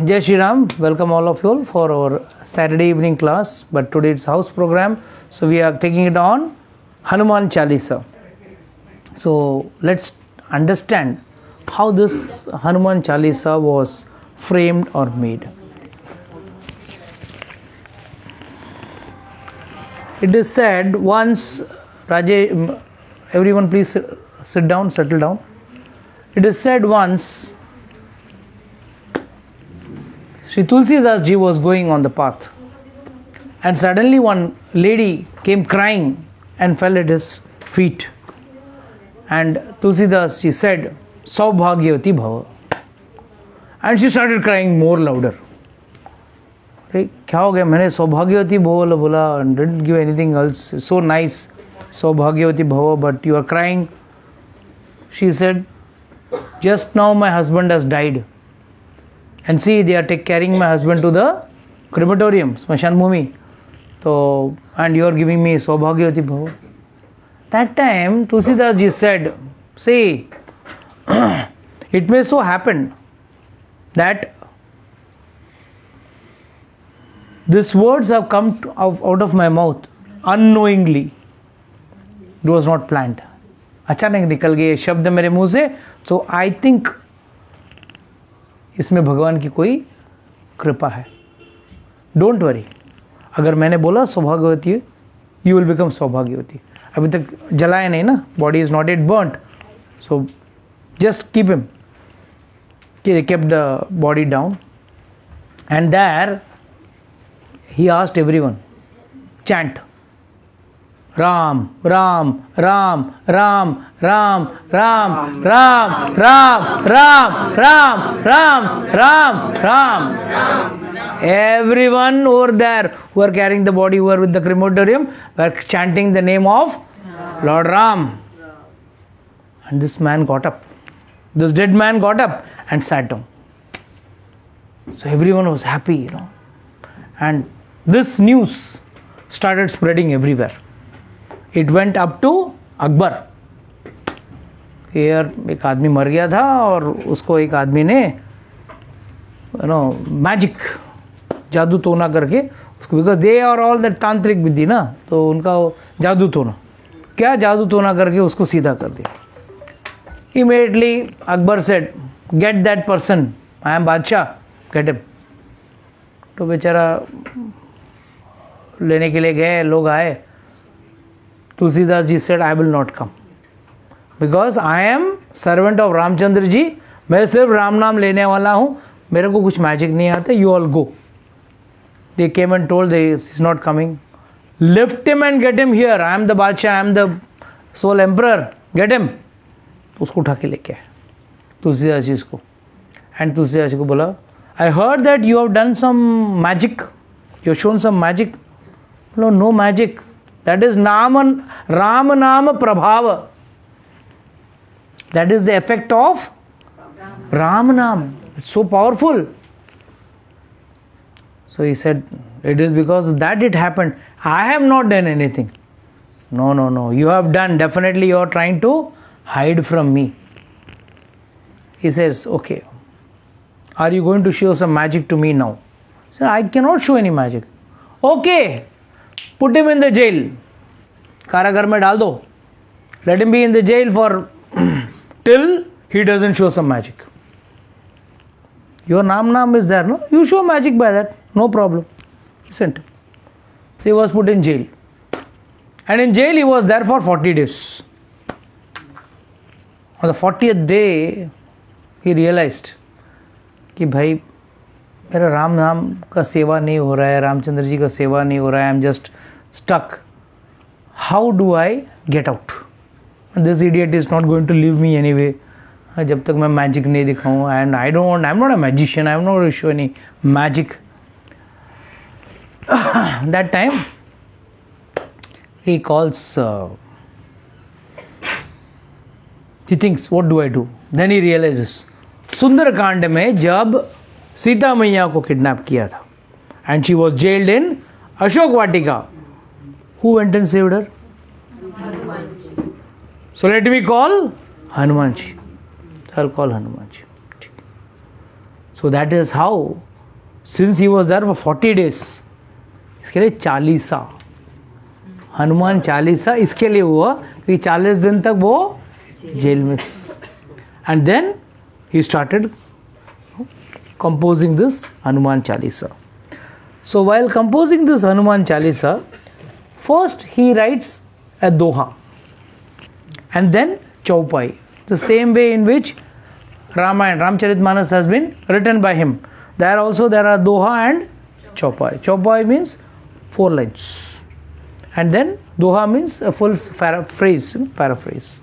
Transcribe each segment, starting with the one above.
Jai Shri Ram, welcome all of you all for our Saturday evening class, but today it's house program, so we are taking it on Hanuman Chalisa. So let's understand how this Hanuman Chalisa was framed or made. It is said once, everyone please sit down, settle down. It is said once, Sri Tulsidas ji was going on the path, and suddenly one lady came crying and fell at his feet. And Tulsidas ji said, Saubhagyavati Bhava. And she started crying more louder. क्या हो गया? मैंने सौभाग्यवती भव बोला and didn't give anything else. So nice, सौभाग्यवती भव, but you are crying. She said, just now my husband has died. And see, they are carrying my husband to the crematorium, Smashan Bhumi. So, and you are giving me Saubhagyavati Bhava. That time, Tulsidas ji said, see, it may so happen that these words have come out of my mouth unknowingly. It was not planned. अचानक निकल गए शब्द मेरे मुंह से. So I think इसमें भगवान की कोई कृपा है. डोंट वरी, अगर मैंने बोला सौभाग्यवती, यू विल बिकम सौभाग्यवती. अभी तक जलाया नहीं ना, body is not it burned, so just keep him. kept the body down, and there he asked everyone, chant Ram, Ram, Ram, Ram, Ram, Ram, Ram, Ram, Ram, Ram, Ram, Ram, Ram. Everyone over there who are carrying the body, who are with the crematorium, were chanting the name of Lord Ram. And this man got up. This dead man got up and sat down. So everyone was happy, And this news started spreading everywhere. It went up to Akbar. यार एक आदमी मर गया था और उसको एक आदमी ने मैजिक जादू टोना करके उसको, because they are all that तांत्रिक विधि ना, तो उनका जादू टोना, क्या जादू टोना करके उसको सीधा कर दिया. Immediately Akbar said, get that person, I am badshah, get him. तो बेचारा लेने के लिए गए, लोग आए. Tulsidas ji said, I will not come because I am servant of Ramchandra ji. मैं सिर्फ राम नाम लेने वाला हूँ, मेरे को कुछ मैजिक नहीं आता. You all go. They came and told this is not coming. Lift him and get him here. I am the badshah, I am the sole emperor, get him. उसको उठा के लेके आए तुलसीदास जी को. एंड तुलसीदास जी को बोला, I heard that you have done some magic, you have shown some magic. No magic. That is Ram Nam Prabhava. That is the effect of Ram Nam. It's so powerful. So he said, it is because of that it happened. I have not done anything. No. You have done. Definitely you are trying to hide from me. He says, okay. Are you going to show some magic to me now? He said, I cannot show any magic. Okay. Put him in the jail. कारागार में डाल दो. Let him be in the jail for till he doesn't show some magic. Your Nam is there, no? You show magic by that. No problem. He sent him. So he was put in jail. And in jail he was there for 40 days. On the 40th day, he realized कि भाई मेरा राम नाम का सेवा नहीं हो रहा है, रामचंद्र जी का सेवा नहीं हो रहा है. I am just stuck. How do I get out? And this idiot is not going to leave me anyway. जब तक मैं मैजिक नहीं दिखाऊं. And I don't want, I'm not a magician. I'm not going to show any magic. That time, he calls, he thinks, what do I do? Then he realizes, Sundarkand में जब सीता मैया को kidnap किया था, and she was jailed in Ashok Vatika, who went and saved her? So let me call Hanumanji. I'll call Hanumanji. So that is how since he was there for 40 days, इसके लिए चालीसा, हनुमान चालीसा इसके लिए हुआ कि 40 दिन तक वो जेल में. And then he started composing this Hanuman Chalisa. So while composing this Hanuman Chalisa, first he writes a doha and then chaupai, the same way in which Ramcharitmanas has been written by him. There also there are doha and chaupai. Chaupai means 4 lines and then doha means a full paraphrase.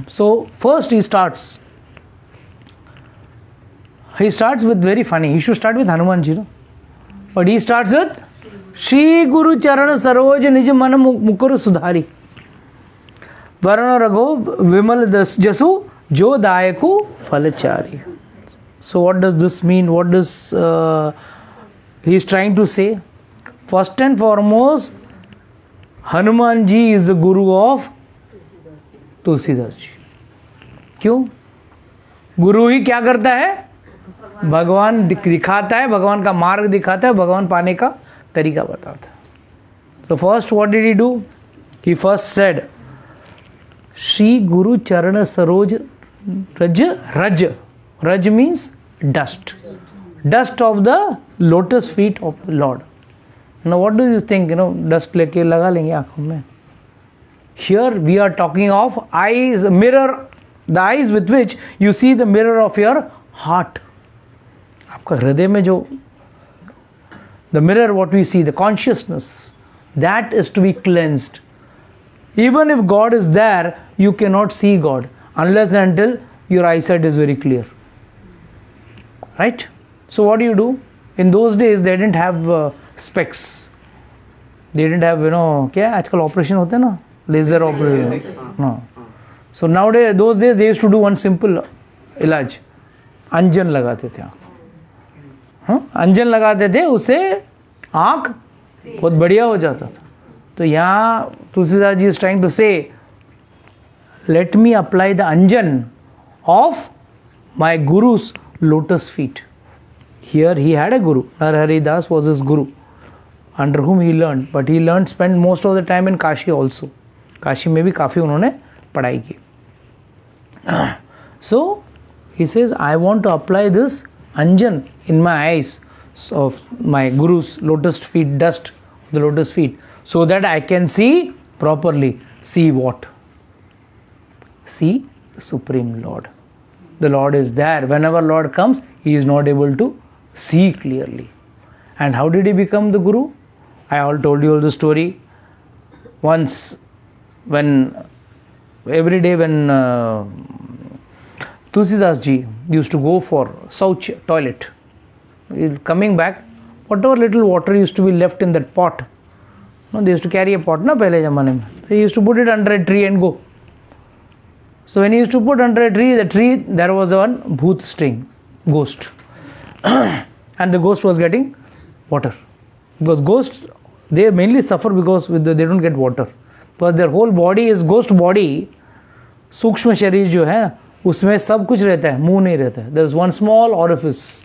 So first he starts with very funny. He should start with Hanuman ji, no? But he starts with Shri Guru Charan Saroj Nij Man Mukur Sudhari Varana Ragho Vimal Jasu Jo Dayaku Falachari. So what does this mean? What does he is trying to say? First and foremost, Hanuman ji is the Guru of Tulsidas ji. क्यों? गुरु ही क्या करता है? भगवान दिखाता है, भगवान का मार्ग दिखाता है, भगवान पाने का तरीका बताता है. So first what did he do? He first said Shri Guru Charana Saroj Raj means dust of the lotus feet of the Lord. Now what do you think, dust लेके लगा लेंगे आंखों में? Here we are talking of eyes, mirror, the eyes with which you see the mirror of your heart. आपका हृदय में जो the mirror what we see, the consciousness, that is to be cleansed. Even if God is there, you cannot see God unless and until your eyesight is very clear. Right? So what do? In those days they didn't have specs. They didn't have, क्या आजकल operation होते हैं ना, laser operation. No. So nowadays, those days they used to do one simple इलाज, अंजन लगाते थे. अंजन लगाते थे, उससे आंख बहुत बढ़िया हो जाता था. तो यहाँ Tulsidas ji is trying to say, let me apply the anjan of my guru's lotus feet. Here he had a guru. Narahari Das was his guru, under whom he learned. But he spent most of the time in Kashi also. Kashi में भी काफ़ी उन्होंने पढ़ाई की. So he says, I want to apply this anjan in my eyes of my guru's lotus feet, dust of the lotus feet, so that I can see properly. See what? See the Supreme Lord. The Lord is there. Whenever Lord comes, he is not able to see clearly. And how did he become the guru? I told you all the story. Once, when every day when Tulsidas ji used to go for Sauch toilet, coming back, whatever little water used to be left in that pot, they used to carry a pot na pehle zamane mein. They used to put it under a tree and go. So when he used to put under a tree, the tree there was one bhoot string, ghost, and the ghost was getting water, because ghosts, they mainly suffer because they don't get water, because their whole body is ghost body. सूक्ष्म शरीर जो है उसमें सब कुछ रहता है, मुंह नहीं रहता है. There is one small orifice.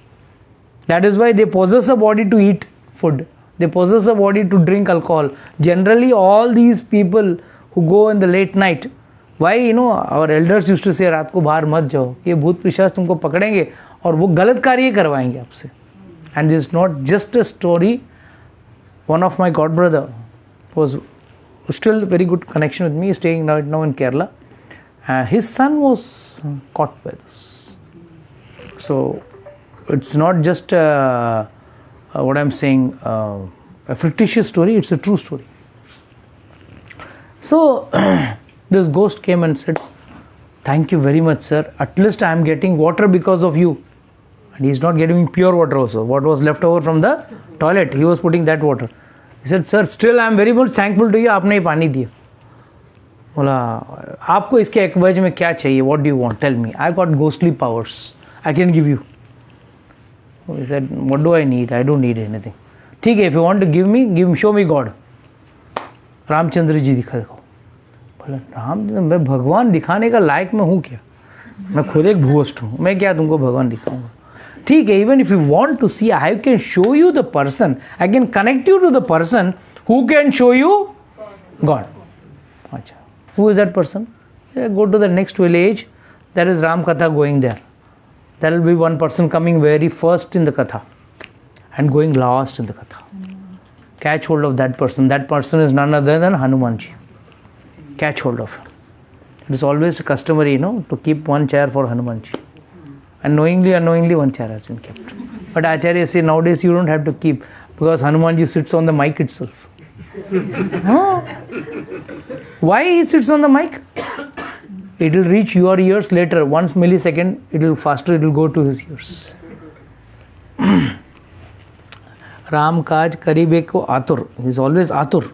That is why they possess a body to eat food. They possess a body to drink alcohol. Generally, all these people who go in the late night, why our elders used to say रात को बाहर मत जाओ, ये भूत पिशाच तुमको पकड़ेंगे और वो गलत कार्य करवाएंगे आपसे. And this is not just a story. One of my god brother was still very good connection with me, staying right now in Kerala. His son was caught by this. So it's not just what I'm saying, a fictitious story, it's a true story. So this ghost came and said, thank you very much, sir. At least I am getting water because of you. And he is not getting pure water also. What was left over from the toilet, he was putting that water. He said, sir, still I am very much thankful to you, आपने ये पानी दिया. बोला, आपको इसके एक्वाज में क्या चाहिए? What do you want? Tell me. I got ghostly powers. I can give you. He said, what do I need? I don't need anything. ठीक है, if you want to give me, show me God. Ramchandra ji दिखा दिखाओ. बोला, रामचंद्र, मैं भगवान दिखाने का लायक मैं हूँ क्या? मैं खुद एक भूष्ट हूँ, मैं क्या तुमको भगवान दिखाऊंगा? ठीक है, even if you want to see, I can show you the person, I can connect you to the person who can show you God. अच्छा, who is that person? Go to the next village, there is Ram Katha going there. There will be one person coming very first in the Katha and going last in the Katha. Catch hold of that person. That person is none other than Hanumanji. Catch hold of him. It is always customary, to keep one chair for Hanumanji. And knowingly, unknowingly, one chair has been kept. But Acharya say nowadays you don't have to keep, because Hanumanji sits on the mic itself. Huh? Why he sits on the mic? It will reach your ears later. 1 millisecond, it will faster, it will go to his ears. Ram काज करीबे को आतुर, he is always आतुर.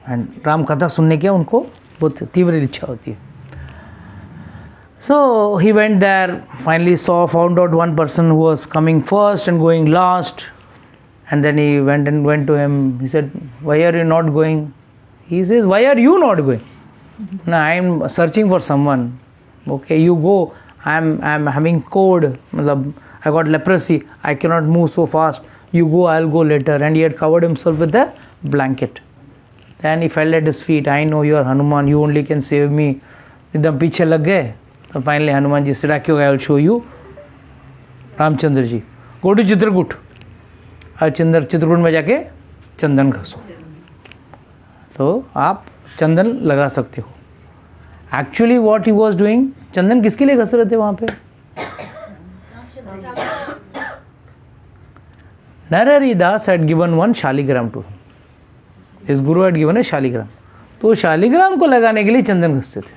And Ram कथा सुनने की उनको बहुत तीव्र इच्छा होती है. So he went there, finally found out one person who was coming first and going last. And then he went to him. He said, why are you not going? He says, why are you not going? No, I am searching for someone. Okay, you go. I am having cold. I got leprosy. I cannot move so fast. You go, I'll go later. And he had covered himself with a blanket. Then he fell at his feet. I know you are Hanuman. You only can save me. एकदम पीछे लग गए. So finally Hanuman ji said, I will show you Ramchandra ji. Go to Chitrakoot. Chitrakoot में जाके चंदन घसो, तो आप चंदन लगा सकते हो. Actually what he was doing, चंदन किसके लिए घस रहे थे वहां पे? Narari Das had given one Shaligram to him. His guru had given a Shaligram. तो शालिग्राम को लगाने के लिए चंदन घसते थे.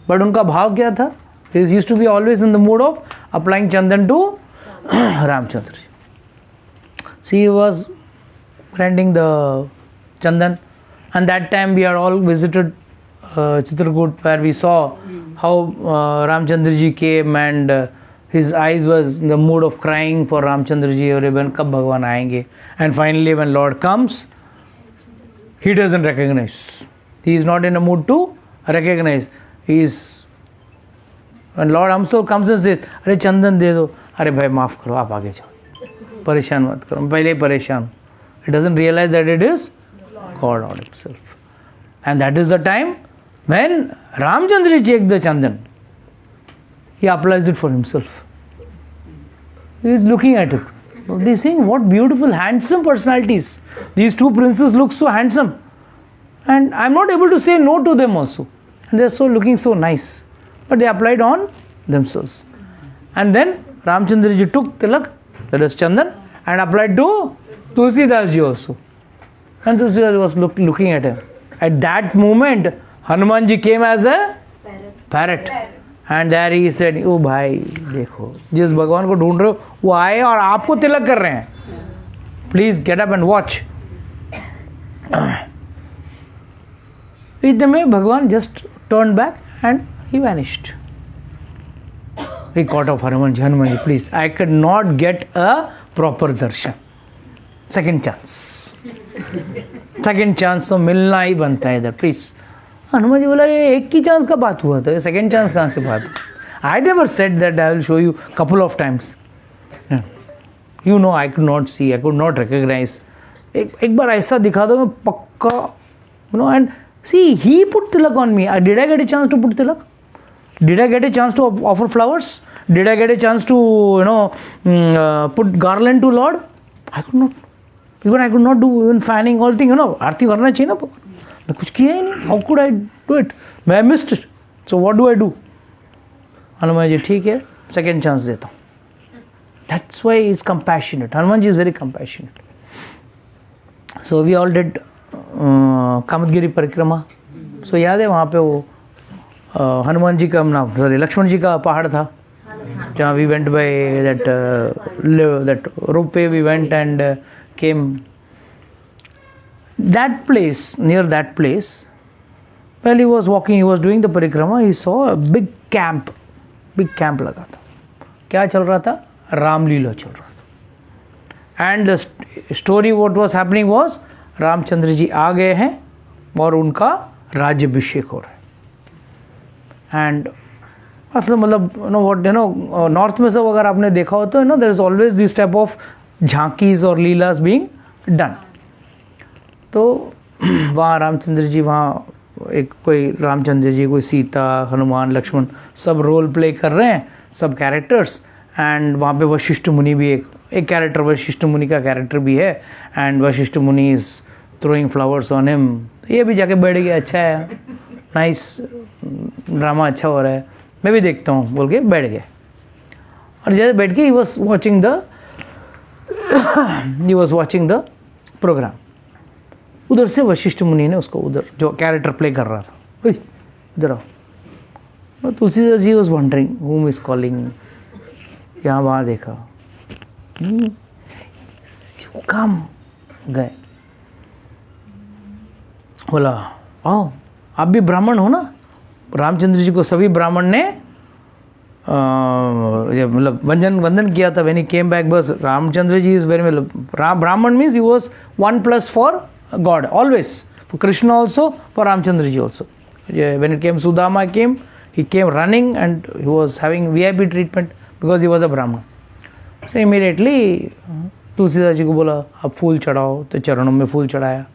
बट उनका भाव क्या था? He used to be always in the mood of applying chandan to Ramchandra ji. See, he was grinding the chandan, and that time we had all visited Chitrakoot, where we saw how Ramchandra ji came and his eyes was in the mood of crying for Ramchandra ji, when kab Bhagwan aayenge. And finally when Lord comes, he doesn't recognize. He is not in a mood to recognize. He is, when Lord himself comes and says, अरे चंदन दे दो, अरे भाई माफ करो, आप आगे जाओ, परेशान मत करो, मैं पहले ही परेशान हूँ. It doesn't realize that it is God on himself. And that is the time when Ramchandra ji takes the chandan, he applies it for himself. He is looking at it. He is saying, what beautiful, handsome personalities. These two princes look so handsome. And I am not able to say no to them also. And they are so looking so nice. But they applied on themselves. And then Ramchandra ji took tilak, that is chandan, and applied to Tulsidas ji also. And Tulsidas was looking at him. At that moment, Hanuman ji came as a parrot. And there he said, ओ भाई देखो, जिस भगवान को ढूंढ रहे हो वो आए और आपको तिलक कर रहे हैं. Please get up and watch. इतने में भगवान just turn back and he vanished. He caught off Hanuman ji, please, I could not get a proper darshan. Second chance तो मिलना ही बनता है इधर, प्लीज. हनुमान जी बोला ये एक की चांस का बात हुआ था, सेकंड चांस कहाँ से बात? I never said that I will show you couple of times. You know I could not see, I could not recognize. एक बार ऐसा दिखा दो मैं पक्का, and see, he put tilak on me. Did I get a chance to put tilak? Did I get a chance to offer flowers? Did I get a chance to put garland to Lord? I could not. Even I could not do even fanning, all thing. आरती करना चाहिए ना, मैं कुछ किया ही नहीं. How could I do it? I missed it. So what do I do? Hanuman ji ठीक है, second chance देता हूँ. That's why he is compassionate. Hanuman ji is very compassionate. So we all did Kamadgiri परिक्रमा. So याद है वहाँ पे वो हनुमान जी का नाम, सॉरी, लक्ष्मण जी का पहाड़ था, जहाँ we went by that ropeway, we went and came. That place, near that place, while he was walking, he was doing the parikrama, he saw a big camp लगा था. क्या चल रहा था? रामलीला चल रहा था. And the story what was happening was, Ramchandra ji आ गए हैं और उनका राज्याभिषेक हो रहा है. And असल मतलब नो व्हाट नॉर्थ में सब अगर आपने देखा हो तो there is always this type of jhankis और लीलास बीइंग डन. तो वहाँ रामचंद्र जी, वहाँ एक कोई रामचंद्र जी, कोई सीता, हनुमान, लक्ष्मण सब रोल प्ले कर रहे हैं, सब कैरेक्टर्स. एंड वहाँ पे वशिष्ठ मुनि भी एक कैरेक्टर, वशिष्ठ मुनि का कैरेक्टर भी है. एंड वशिष्ठ मुनि is throwing flowers on him. ये भी जाके बैठ गया, अच्छा है, नाइस ड्रामा अच्छा हो रहा है, मैं भी देखता हूँ बोल के बैठ गए. और जैसे बैठ के he was watching the programme. उधर से वशिष्ठ मुनि ने उसको, उधर जो कैरेक्टर प्ले कर रहा था, इधर आओ. Tulsidas ji was wondering whom is calling. यहाँ वहाँ देखा, काम गए. बोला आओ आप भी ब्राह्मण हो ना. रामचंद्र जी को सभी ब्राह्मण ने मतलब वंदन किया था. व्हेन ही केम बैक, बस रामचंद्र जी इज वेरी, मतलब ब्राह्मण means he was 1+ for God always, for Krishna also, for Ramchandra ji also. When it came Sudama came, he came running and he was having VIP treatment because he was a Brahman. So immediately Tulsidas ji को बोला आप फूल चढ़ाओ, तो चरणों में फूल चढ़ाया.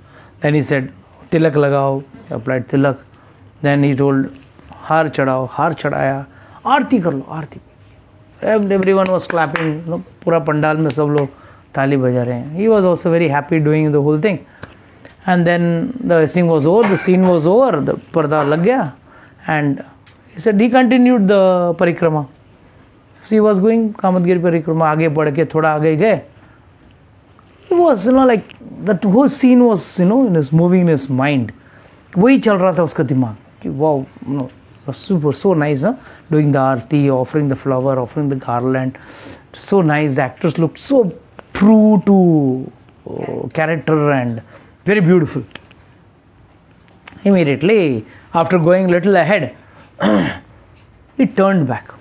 Then he said तिलक लगाओ, applied Tilak. Then he told हार चढ़ाओ, हार चढ़ाया. आरती कर लो, आरती. Everyone was clapping, पूरा पंडाल में सब लोग ताली बजा रहे हैं. He was also very happy doing the whole thing. And then the scene was over, the पर्दा लग गया. And he said he continued the परिक्रमा. So he was going Kamadgiri परिक्रमा, आगे बढ़ के थोड़ा आगे गए. It was like that whole scene was in his moving in his mind. वही चल रहा था उसका दिमाग कि wow, super, so nice, doing the aarti, offering the flower, offering the garland, so nice. The actors looked so true to character and very beautiful. Immediately after going little ahead, he turned back.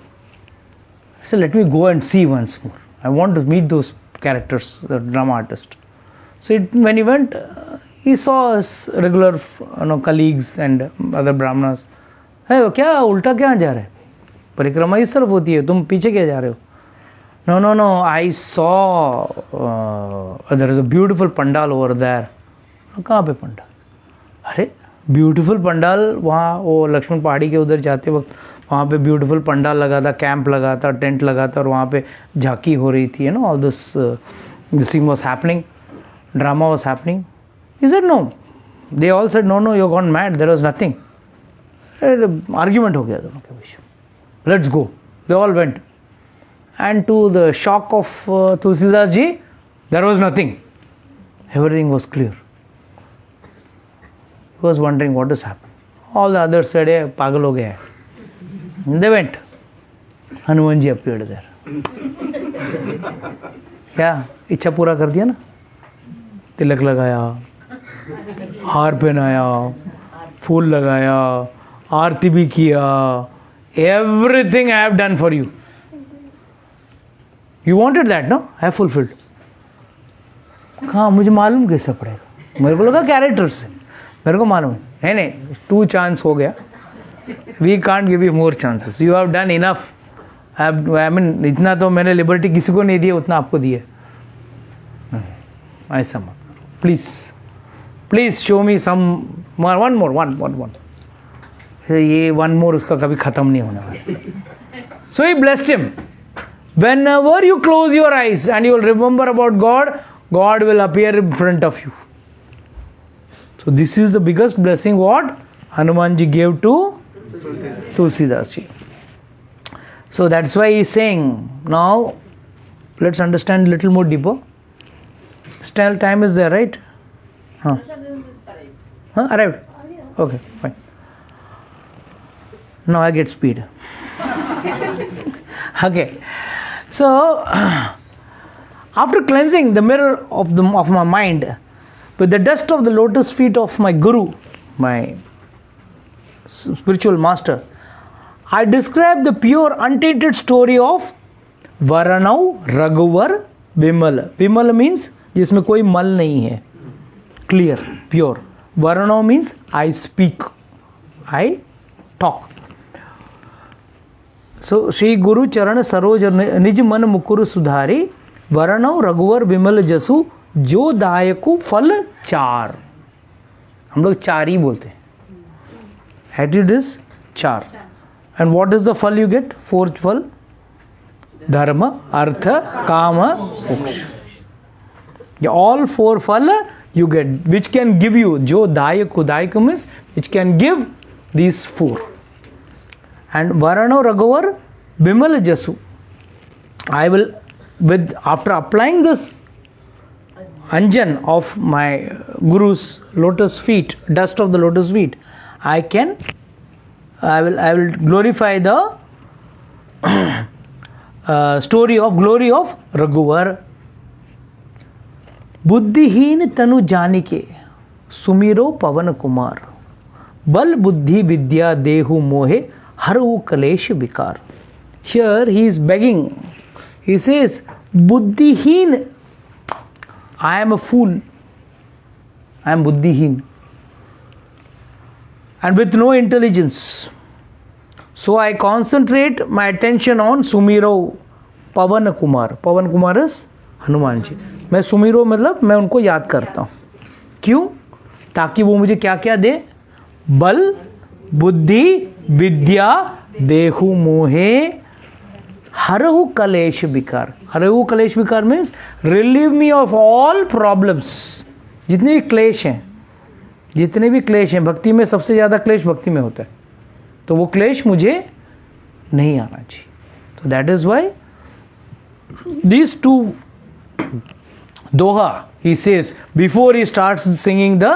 So let me go and see once more. I want to meet those characters, the drama artist. So when he went, he saw his regular colleagues and other brahmanas. Hey, क्या उल्टा क्या जा रहे? परिक्रमा इस तरफ होती है, तुम पीछे क्या जा रहे हो? No, I saw there is a beautiful pandal over there. कहाँ पे पंडाल? अरे ब्यूटीफुल पंडाल, वहाँ वो लक्ष्मण पहाड़ी के उधर जाते वक्त वहाँ पे ब्यूटीफुल पंडाल लगा था, कैंप लगा था, टेंट लगा था, और वहाँ पे झांकी हो रही थी. All this thing was happening, drama was happening. He said no. They all said no, you gone mad, there was nothing. Argument हो गया दोनों के बीच. Let's go. They all went. And to the shock of Tulsidas ji, there was nothing. Everything was clear. He was wondering what has happened. All the others said, "Hey, pagal ho gaya hai." They went. Hanuman ji appeared there. क्या इच्छा पूरा कर दिया ना. तिलक लगाया, हार पहनाया, फूल लगाया, आरती भी किया. Everything I have done for you. You wanted that, no? I have fulfilled. हाँ, मुझे मालूम कैसा पड़ेगा. मेरे को लगा कैरेक्टर से, मेरे को मालूम है. नहीं, 2 चांस हो गया. We can't give you more chances. You have done enough. I mean, इतना तो मैंने लिबर्टी किसी को नहीं दिया, उतना आपको दिया. ऐसा मत. Please show me some more, one more. ये one more उसका कभी खत्म नहीं होने वाला. So he blessed him. Whenever you close your eyes and you will remember about God, God will appear in front of you. So this is the biggest blessing what Hanuman ji gave to Tulsidas ji. So that's why he is saying, now let's understand a little more deeper. Still time is there, right? Arrived? Okay, fine. Now I get speed. Okay. So, after cleansing the mirror of my mind with the dust of the lotus feet of my Guru, my spiritual master, I describe the pure, untainted story of Varanav, Raghuvar, Vimal. Vimal means जिसमें कोई मल नहीं है, clear, pure. Varanav means I speak, I talk. सो श्री गुरु चरण सरोज निज मन मुकुर सुधारी, वरणव रघुवर विमल जसु, जो दायकु फल चार। हम लोग चार ही बोलते हैं, एट इज चार। एंड व्हाट इज द फल यू गेट? फोर्थ फल, धर्म अर्थ काम मोक्ष। ऑल फोर फल you get, which can give you, jo dayaku means which can give these four. And varano raghavar bimal jasu, I will, with after applying this anjan of my guru's lotus feet, dust of the lotus feet, I will glorify the glory of Raghuvar. बुद्धिहीन तनु जानिके सुमिरो पवन कुमार, बल बुद्धि विद्या देहु मोहे हरऊ कलेश विकार. Here he is begging. He says, बुद्धिहीन, I am a fool. I am बुद्धिहीन and with no intelligence. So I concentrate my attention on Sumiro Pavan Kumar. Pavan Kumar is Hanuman ji. मैं सुमिरो मतलब मैं उनको याद करता हूँ. क्यों? ताकि वो मुझे क्या क्या दे? बल बुद्धि विद्या देहु मोहे हरहु कलेश विकार. हरहु कलेश विकार means relieve me of all problems. जितने भी क्लेश हैं, भक्ति में सबसे ज़्यादा क्लेश भक्ति में होता है, तो वो क्लेश मुझे नहीं आना चाहिए. तो that is why these two doha he says before he starts singing the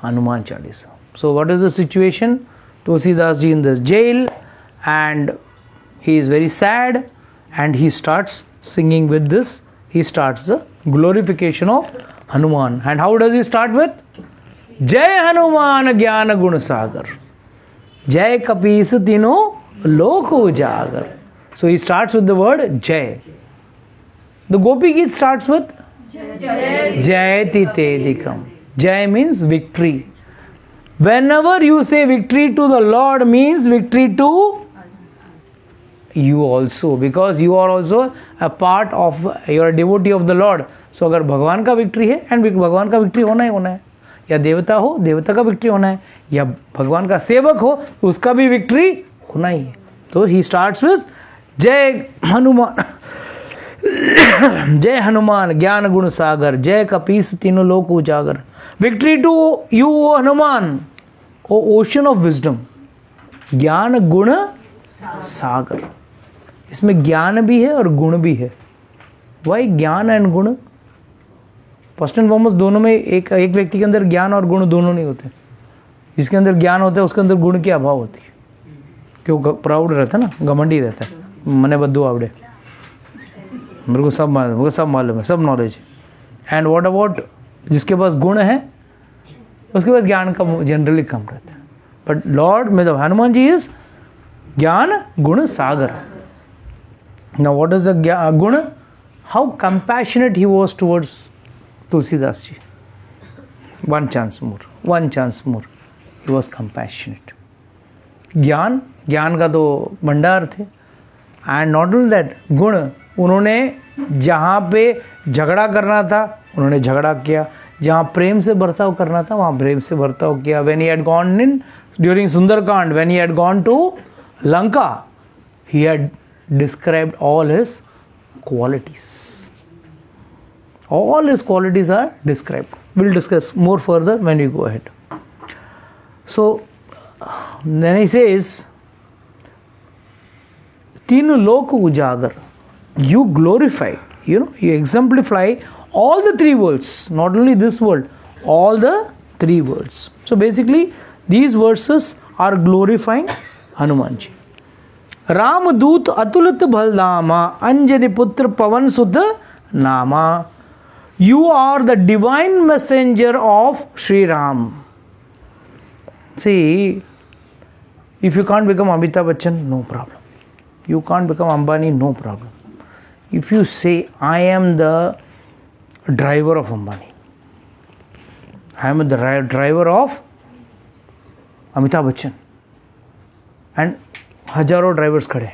Hanuman Chalisa. So what is the situation? Tulsidas ji in the jail and he is very sad and he starts singing with this. He starts the glorification of Hanuman. And how does he start with? Jai Hanuman Gyan Gun Sagar, Jai Kapis Tino Lok Ujagar. So he starts with the word Jai. The Gopi Geet starts with Jayati Tedikam. Jai means victory. Whenever you say victory to the Lord means victory to you also, because you are also a part of, you are a devotee of the Lord. So अगर भगवान का victory है and भगवान का victory होना है, या देवता हो देवता का विक्ट्री होना है, या भगवान का सेवक हो उसका भी विक्ट्री होना ही है. तो ही स्टार्ट्स विद जय हनुमान, जय हनुमान ज्ञान गुण सागर, जय कपीस तीनों लोक उजागर. Victory to you O Hanuman, O ocean of wisdom, ज्ञान गुण सागर. इसमें ज्ञान भी है और गुण भी है. वाई ज्ञान एंड गुण? फर्स्ट एंड फॉरमोस्ट दोनों में एक व्यक्ति के अंदर ज्ञान और गुण दोनों नहीं होते. जिसके अंदर ज्ञान होता है उसके अंदर गुण की अभाव होती है, क्यों? प्राउड रहता है ना, घमंडी रहता है. मने बद्दू आवड़े, मेरे को सब मालूम है, सब नॉलेज. एंड व्हाट अबाउट जिसके पास गुण है उसके पास ज्ञान का जनरली कम रहता है. बट लॉर्ड मतलब हनुमान जी इज ज्ञान गुण सागर. नाउ व्हाट इज द गुण? How compassionate he was towards Tulsidas ji. One chance more he was compassionate. ज्ञान का तो भंडार थे. एंड नॉट ओनली दैट, गुण, उन्होंने जहाँ पे झगड़ा करना था उन्होंने झगड़ा किया, जहाँ प्रेम से बर्ताव करना था वहाँ प्रेम से बर्ताव किया. When he had gone in during Sundarkand, when he had gone to Lanka, he had described all his qualities. All his qualities are described. We'll discuss more further when we go ahead. So then he says, Tinu lok ujagar, you glorify, you exemplify all the three worlds, not only this world, all the three worlds. So basically these verses are glorifying Hanuman ji. Ram Doot Atulat Baldama, Anjani Putra Pavan Sudha Nama. You are the divine messenger of Sri Ram. See, if you can't become Amitabh Bachchan, no problem. You can't become Ambani, no problem. If you say, I am the driver of Ambani, I am the driver of Amitabh Bachchan, and हजारों drivers खड़े,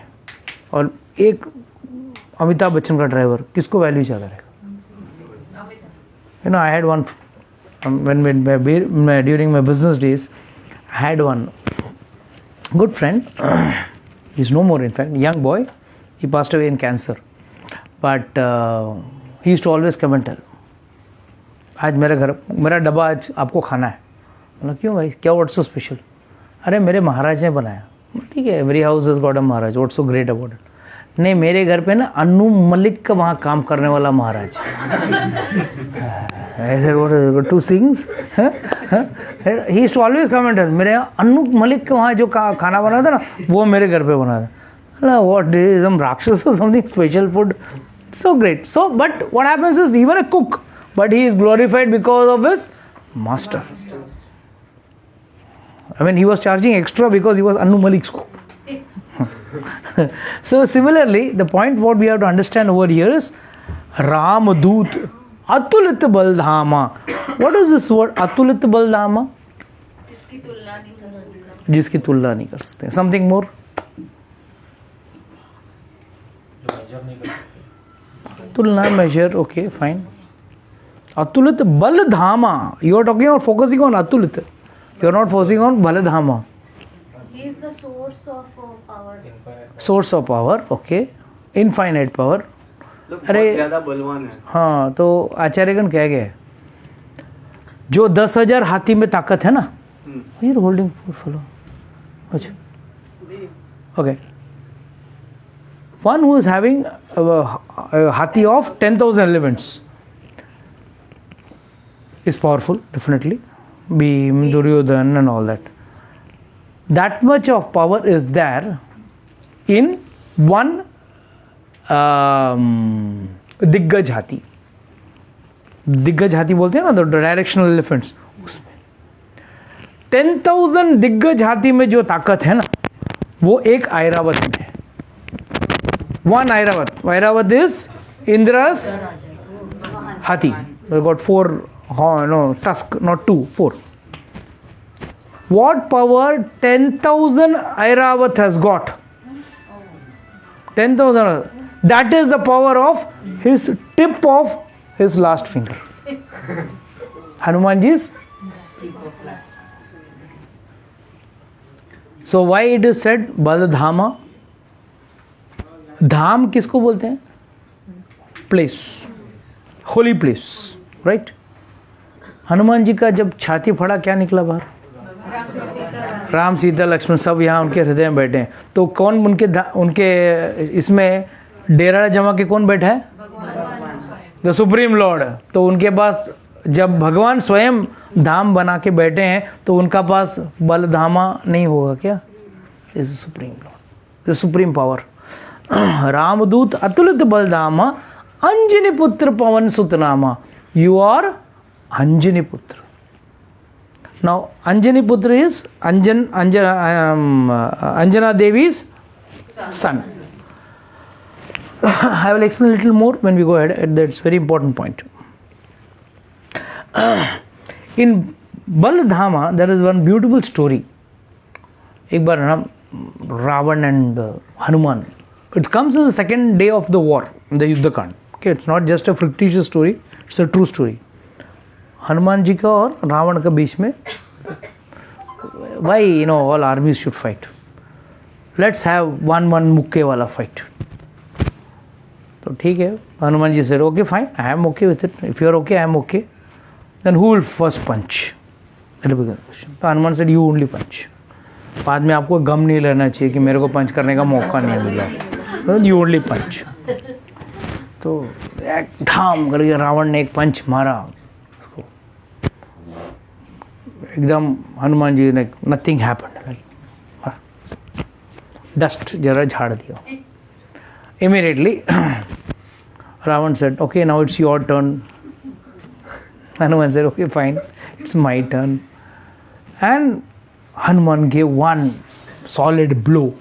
और एक अमिताभ बच्चन का driver, किसको value ज़्यादा रहेगा? You know, I had one during my business days, I had one good friend. He's no more, in fact, young boy. He passed away in cancer, but he used to always come and tell, आज मेरा डब्बा आज आपको खाना है. बोला क्यों भाई, क्या व्हाट्स सो स्पेशल? अरे मेरे महाराज ने बनाया. ठीक है, every house has got a Maharaj, what's so great about it? नहीं, मेरे घर पे ना अनु मलिक का वहाँ काम करने वाला महाराज. Two things he used to always come and tell, मेरे यहाँ अनु मलिक का वहाँ जो खाना बना था ना, वो मेरे घर पे बना था. What is some Rakshas or something special food? So great. So, but what happens is even a cook, but he is glorified because of his master. I mean, he was charging extra because he was Anu Malik's cook. So similarly, the point what we have to understand over here is Ramadut Atulit Baldhama. What is this word Atulit Baldhama? जिसकी तुलना नहीं कर सकते. Something more? तुलना, measure, okay, fine. Atulit Baldhama. You are talking about focusing on Atulit. You are not focusing on Baldhama. He is the source of power. Source of power, okay. Infinite power. अरे ज्यादा बलवान है. हाँ, तो आचार्यगण कह गए जो 10,000 हाथी में ताकत है ना, ये होल्डिंग फॉलो. अच्छा, okay. One who is having a hathi of 10,000 elements is powerful, definitely. Bhim, Duryodhan and all that. That much of power is there in one दिग्गज हाथी. दिग्गज हाथी बोलते हैं ना, द डायरेक्शनल एलिफेंट्स. उसमें 10,000 दिग्गज हाथी में जो ताकत है ना, वो एक ऐरावत में है. वन ऐरावत. ऐरावत इज इंद्रस हाथी. We got 4 tusk, not 2, 4. What power 10,000 Airavat has got? 10,000. That is the power of his tip of his last finger. Hanumanji's. So why it is said Baldhama? धाम किसको बोलते हैं? Place, holy place, right? Hanuman ji का जब छाती फड़ा क्या निकला बाहर? राम सीता लक्ष्मण सब यहाँ उनके हृदय में बैठे हैं. तो कौन उनके इसमें डेरा जमा के कौन बैठा है? The supreme Lord. तो उनके पास जब भगवान स्वयं धाम बना के बैठे हैं तो उनका पास बलधामा नहीं होगा क्या? Is supreme lord, the supreme power. रामदूत अतुलित बलधामा अंजनी पुत्र पवन सुतनामा. You are Anjani putra. Now, Anjani Putra is Anjana Devi's son. I will explain a little more when we go ahead. That's a very important point. In Baldhama, there is one beautiful story. एक बार ना Ravan and Hanuman. It comes as the second day of the war, the Yuddhakand. Okay, it's not just a fictitious story; it's a true story. Hanuman ji का और रावण का बीच में, why all armies should fight? Let's have one मुक्के वाला fight. तो ठीक है, Hanuman ji said, okay fine, I am okay with it. If you are okay, I am okay. Then who will first punch? तो Hanuman said, you only punch. बाद में आपको गम नहीं लेना चाहिए कि मेरे को पंच करने का मौका नहीं मिला. You only punch. तो एक ढाम करके रावण ने एक पंच मारा. एकदम हनुमान जी ने नथिंग हैपेंड, डस्ट जरा झाड़ दिया. Immediately Ravan said, okay now it's your turn. Hanuman said, okay fine, it's my turn. And Hanuman gave one solid blow.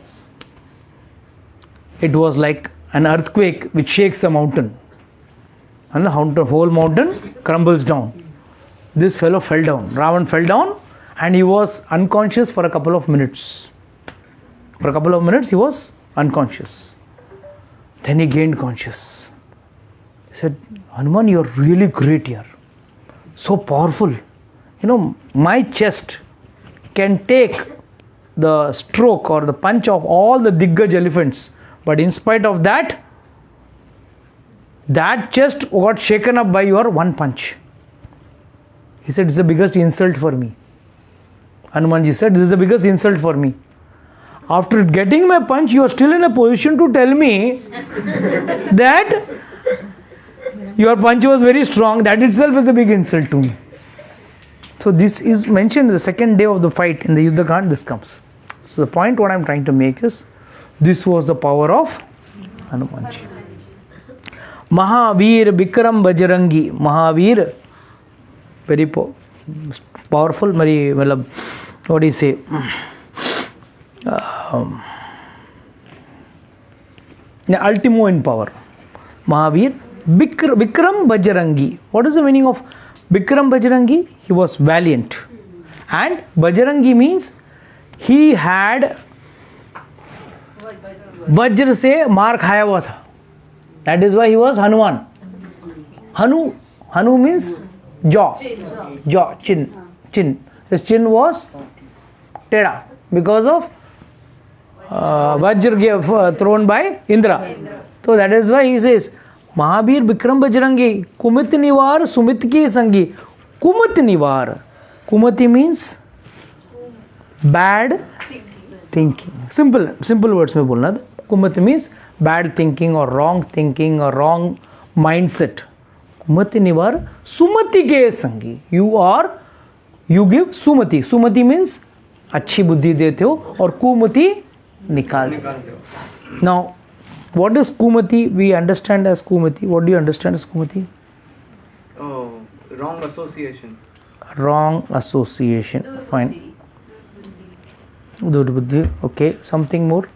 It was like an earthquake which shakes a mountain, and the whole mountain crumbles down. This fellow fell down. Ravan fell down and he was unconscious for a couple of minutes. For a couple of minutes he was unconscious. Then he gained conscious. He said, Hanuman, you're really great here. So powerful. My chest can take the stroke or the punch of all the Diggaj elephants. But in spite of that, that chest got shaken up by your one punch. He said, it's the biggest insult for me. Hanumanji said, this is the biggest insult for me. After getting my punch, you are still in a position to tell me that your punch was very strong. That itself is a big insult to me. So this is mentioned the second day of the fight in the Yuddha Kand, this comes. So the point what I am trying to make is, this was the power of Hanumanji. Mahavir Bikram Bajrangi. Mahavir, very powerful, very, what do you say? Ultimo in power. Mahavir Bikram Bajrangi. What is the meaning of Bikram Bajrangi? He was valiant. And Bajrangi means he had वज्र से मार खाया हुआ था. That is why he was Hanuman. Hanu means jaw, chin. His chin was teda because of Vajra thrown by Indra. So that is why he says, Mahabir Bikram Bajrangi, Kumit Nivar Sumit Ki Sangi. Kumit Nivar. Kumati means bad thinking. Simple words में बोलना था. Kumati means bad thinking or wrong mindset. Kumati Nivar Sumati Ke Sangi. You give Sumati. Sumati means अच्छी बुद्धि देते हो और कुमति निकाल देते हो. Now, what is Kumati? We understand as Kumati. What do you understand as Kumati? Oh, wrong association. Wrong association. Fine. Durbuddhi. Okay. Something more.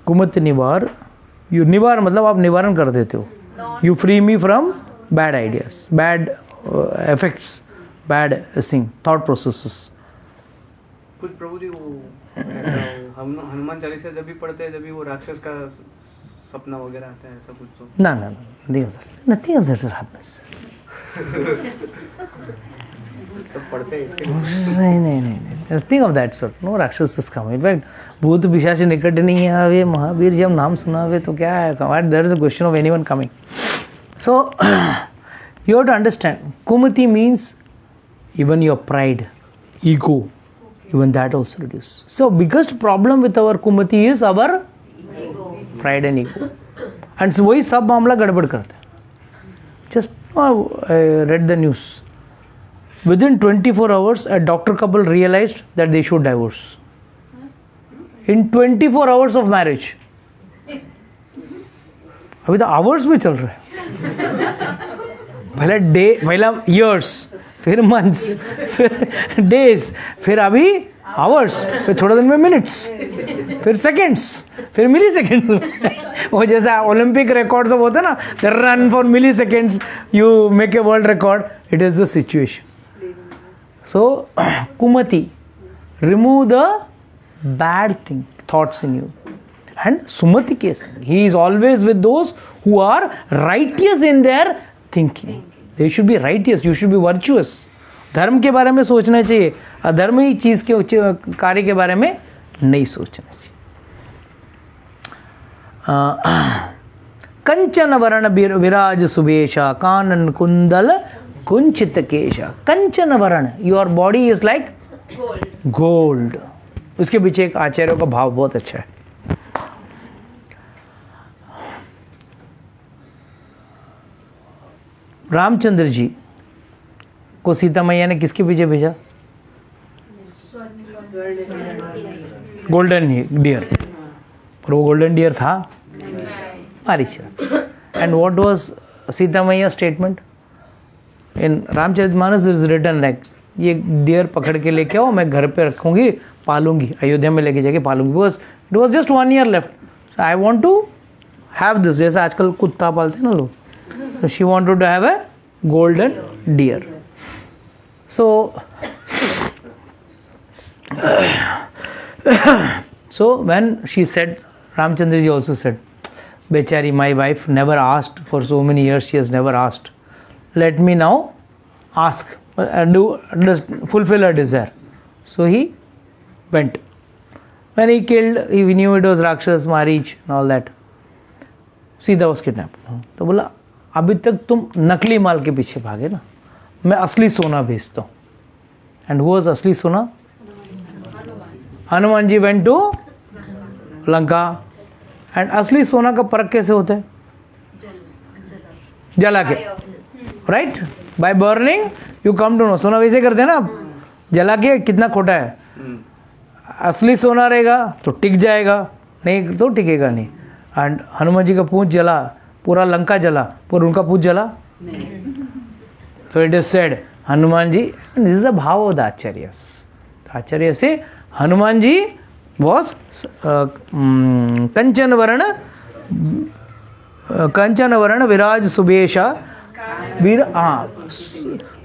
Kumati Nivar. You निवार मतलब आप निवारण कर देते हो. You free me from bad ideas, bad effects, bad thought processes. कुछ प्रभु जी वो हनुमान चालीसा जब भी पढ़ते हैं जब भी वो राक्षस का सपना वगैरह आता है ऐसा कुछ तो No, nothing of that happens. सब पढ़ते हैं इसके नहीं, nothing of that sort. No Rakshasas come. In fact, भूत पिशाच निकट नहीं आवे, महावीर जब नाम सुनावे तो क्या है? There is a question of anyone coming. So you have to understand, Kumati means even your pride, ego, even that also reduce. So biggest problem with our Kumati is our pride and ego. And so वही सब मामला गड़बड़ करते हैं. Just I read the news. Within 24 hours, a doctor couple realized that they should divorce. In 24 hours of marriage. अभी तो hours में चल रहा है. पहला years, फिर months, फिर days, फिर अभी hours, फिर थोड़ा दिन में minutes, फिर seconds, फिर milliseconds. वो जैसा ओलंपिक रिकॉर्ड सब होता है ना, the run for milliseconds, you make a world record. It is the situation. So, Kumati, remove the bad thoughts in you. And Sumati case, he is always with those who are righteous in their thinking. They should be righteous, you should be virtuous. धर्म के बारे में सोचना चाहिए, अधर्म ही चीज के कार्य के बारे में नहीं सोचना चाहिए. कंचन वर्ण विराज सुबेशा कानन कुंदल कुंचित केशा. कंचन वर्ण, your body is like gold. उसके पीछे एक आचार्यों का भाव बहुत अच्छा है. रामचंद्र जी को सीता मैया ने किसके पीछे भेजा? Golden deer. और वो गोल्डन डियर था मारीचा. एंड व्हाट वाज सीता मैया statement in Ramcharitmanas? Is written like, ये डियर पकड़ के लेके आओ, मैं घर पे रखूंगी, पालूंगी, अयोध्या में लेके जाके पालूंगी. Because it was just 1 year left. So I want to have this. जैसे आजकल कुत्ता पालते हैं ना लोग. So she wanted to have a golden deer. So when she said Ramchandra ji also said, Bechari, my wife never asked for so many years, she has never asked. Let me now ask and fulfill her desire. So he went. When he killed, he knew it was Rakshas, Marich and all that. Sita was kidnapped. तो बोला अभी तक तुम नकली माल के पीछे भागे ना, मैं असली सोना भेजता हूँ. And who was असली सोना? Hanuman ji went to Lanka. And असली सोना का परख कैसे होता है? जला के, right? By burning you come to know. सोना वैसे करते हैं ना, जला के कितना खोटा है. असली सोना रहेगा तो टिक जाएगा, नहीं तो टिकेगा नहीं. एंड हनुमान जी का पूंछ जला, पूरा लंका जला, पर उनका पूंछ जला. तो it is said Hanuman ji, this is the भाव ऑफ द आचार्य. आचार्य से हनुमान जी वॉज कंचन वर्ण विराज सुवेशा.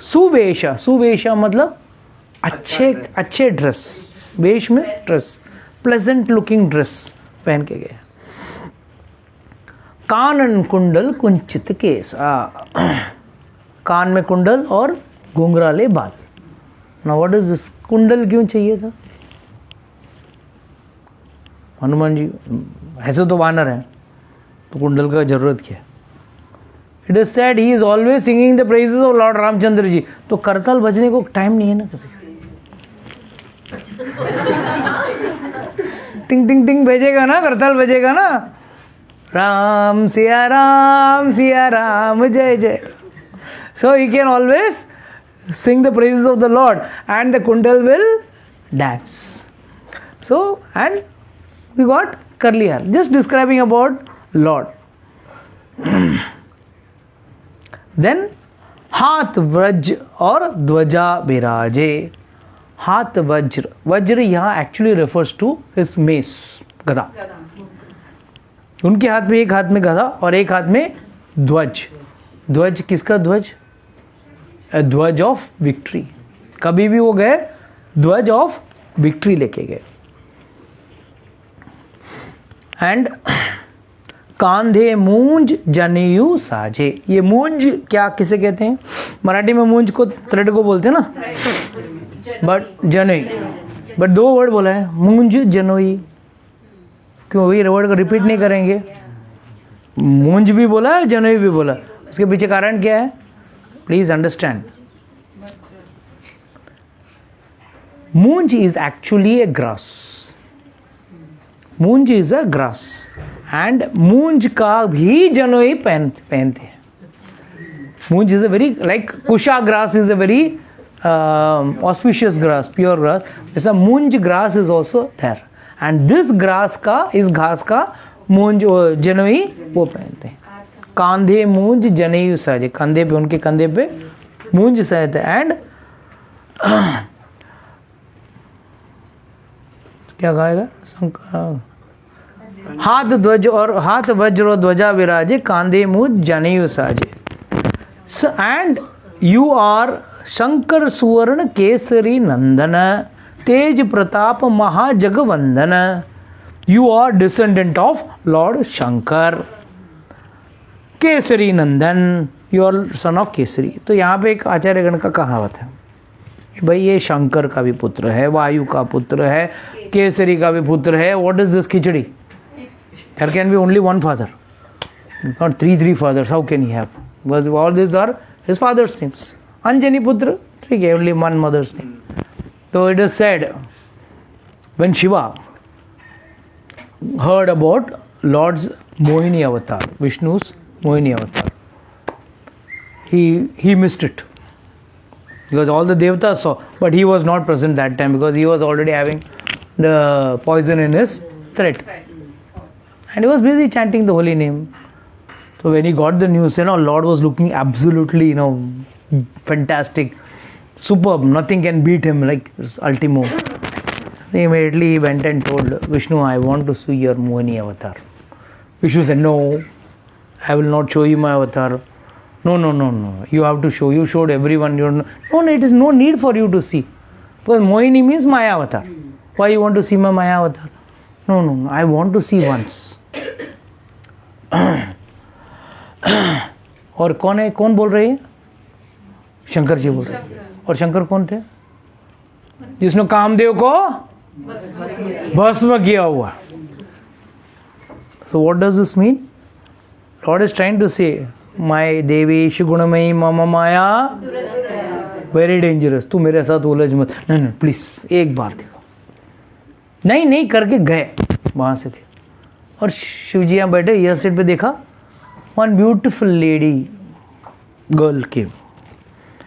सुवेशा, सुवेशा मतलब अच्छे ड्रेस. वेश में ड्रेस, प्लेजेंट लुकिंग ड्रेस पहन के गए. कानन कुंडल कुंचित केस, कान में कुंडल और घुंघराले बाल. Now what is this? कुंडल क्यों चाहिए था? हनुमान जी ऐसे तो वानर हैं, तो कुंडल का जरूरत क्या है? It is said he is always singing the praises of lord Ramchandra ji. तो करताल बजने को टाइम नहीं है ना कभी. टिंग टिंग टिंग भेजेगा ना, करताल बजेगा ना. राम सिया राम जय जय. So he can always sing the praises of the Lord and the kundal will dance. So, and we got curly hair, just describing about Lord. Then हाथ वज्र और ध्वजा विराजे. हाथ वज्र, वज्र यहाँ actually refers to his mace, गदा. उनके हाथ में, एक हाथ में गदा और एक हाथ में ध्वज. ध्वज किसका ध्वज? ध्वज ऑफ विक्ट्री. कभी भी वो गए ध्वज ऑफ विक्ट्री लेके गए. एंड कांधे मूंज जनेऊ साजे. ये मूंज क्या किसे कहते हैं? मराठी में मूंज को थ्रेड को बोलते हैं ना, बट जनोई, बट दो वर्ड बोला है, मूंज जनोई. क्यों वही वर्ड को रिपीट नहीं करेंगे? मूंज भी बोला है, जनोई भी बोला. उसके पीछे कारण क्या है? Please understand. Munj is actually a grass. Munj is a grass and मूंज का भी जनोई पहनते हैं. Munj is a very like kusha grass is a very auspicious grass, pure grass. ऐसा munj grass is also there. And this grass का, इस घास का मूंज जनोई वो पहनते हैं. कांधे मूंज जनेऊ साजे. कंधे पे, उनके कंधे पे मूंज सहते. एंड क्या गाएगा? हाथ ध्वज और हाथ वज्र और ध्वजा विराजे, कांधे मूंज जनेऊ साजे. एंड यू आर शंकर सुवर्ण केसरी नंदन, तेज प्रताप महाजगवंदन. You are descendant of lord Shankar. Kesari नंदन, you are son of Kesari. तो यहाँ पे एक आचार्यगण का कहावत है, भाई ये शंकर का भी पुत्र है, वायु का पुत्र है, केसरी का भी पुत्र है. व्हाट इज दिस खिचड़ी? There can be only one father, not three fathers. How can he have? Because all this are his fathers names. Anjani पुत्र, ठीक है, ओनली वन मदर्स नेम. तो it is said when Shiva heard about Lord's Mohini avatar, Vishnu's Mohini avatar, he missed it because all the devatas saw, but he was not present that time because he was already having the poison in his thread and he was busy chanting the holy name. So when he got the news, Lord was looking absolutely, fantastic, superb, nothing can beat him, like ultimo. Immediately he went and told Vishnu, I want to see your Mohini avatar. Vishnu said, no, I will not show you my avatar. No, you have to show. You showed everyone. No, it is no need for you to see. Because Mohini means Maya avatar. Why you want to see my Maya avatar? No, no, no, I want to see once. और कौन है, कौन बोल रही है? शंकर जी बोल रहे हैं. और शंकर कौन थे? जिसने कामदेव को भस्म किया हुआ. So what does this mean? Lord is trying to say, my Devi Shigunamayhi Mama Maya, very dangerous. तू मेरे साथ उलझ मत. नहीं, प्लीज एक बार देखो. नहीं करके गए वहां से थे. और शिवजी यहाँ बैठे, यह सीट पे देखा, one beautiful lady girl came,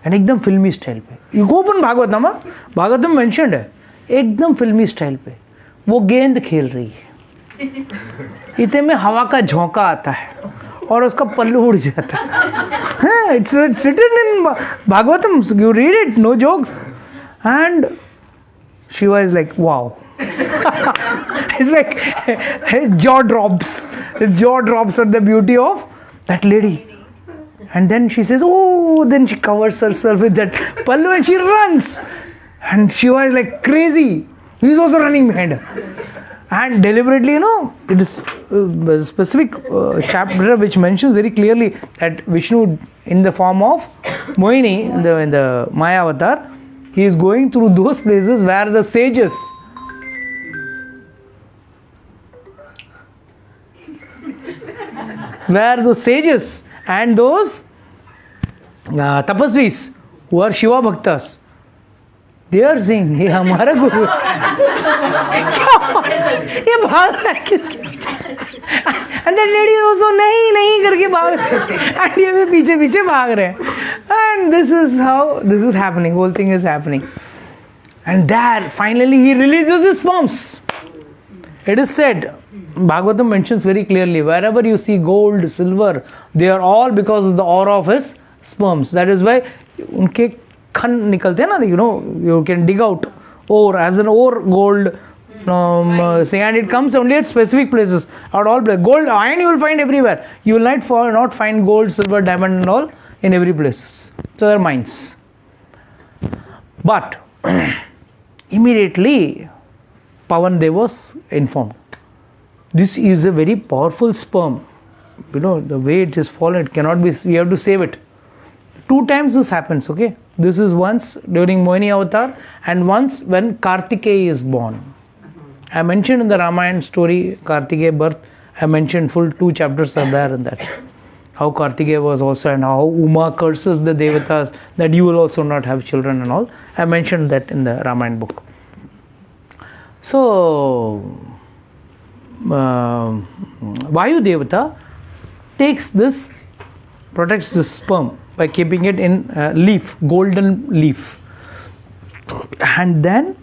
and एकदम फिल्मी स्टाइल पे. You go open Bhagavatam, Bhagavatam mentioned है, एकदम फिल्मी स्टाइल पे वो गेंद खेल रही है. इतने में हवा का झोंका आता है और उसका पल्लू उड़ जाता है. It's written in Bhagavatam, you read it, no jokes. And Shiva is like wow. It's like his jaw drops. His jaw drops at the beauty of that lady. And then she says, oh, then she covers herself with that pallu and she runs. And Shiva is like crazy. He's also running behind her. And deliberately, it is a specific chapter which mentions very clearly that Vishnu, in the form of Mohini, in the Maya avatar, he is going through those places where the sages, and those tapasvis who are Shiva bhaktas, they are saying, ये हमारा गुरु ये भाग रहा है किसके पीछे. And that lady also नहीं करके भाग रहे हैं, and ये भी पीछे भाग रहे हैं. And this is how this is happening, whole thing is happening. And there finally he releases his sperms. It is said, Bhagavatam mentions very clearly, wherever you see gold, silver, they are all because of the aura of his sperms. That is why उनके खन निकलते हैं ना, you can dig out ore, as an ore, gold, and it comes only at specific places. At all places, gold, iron you will find everywhere. You will not find gold, silver, diamond and all in every places. So they are mines. But immediately Pavan Dev was informed. This is a very powerful sperm. The way it is fallen, it cannot be, we have to save it. 2 times this happens, okay? This is once during Mohini avatar and once when Kartikeya is born. I mentioned in the Ramayana story, Kartikeya birth, I mentioned full 2 chapters are there in that. How Kartikeya was also, and how Uma curses the Devatas that you will also not have children and all. I mentioned that in the Ramayana book. So, Vayu Devata protects this sperm by keeping it in leaf, golden leaf. And then,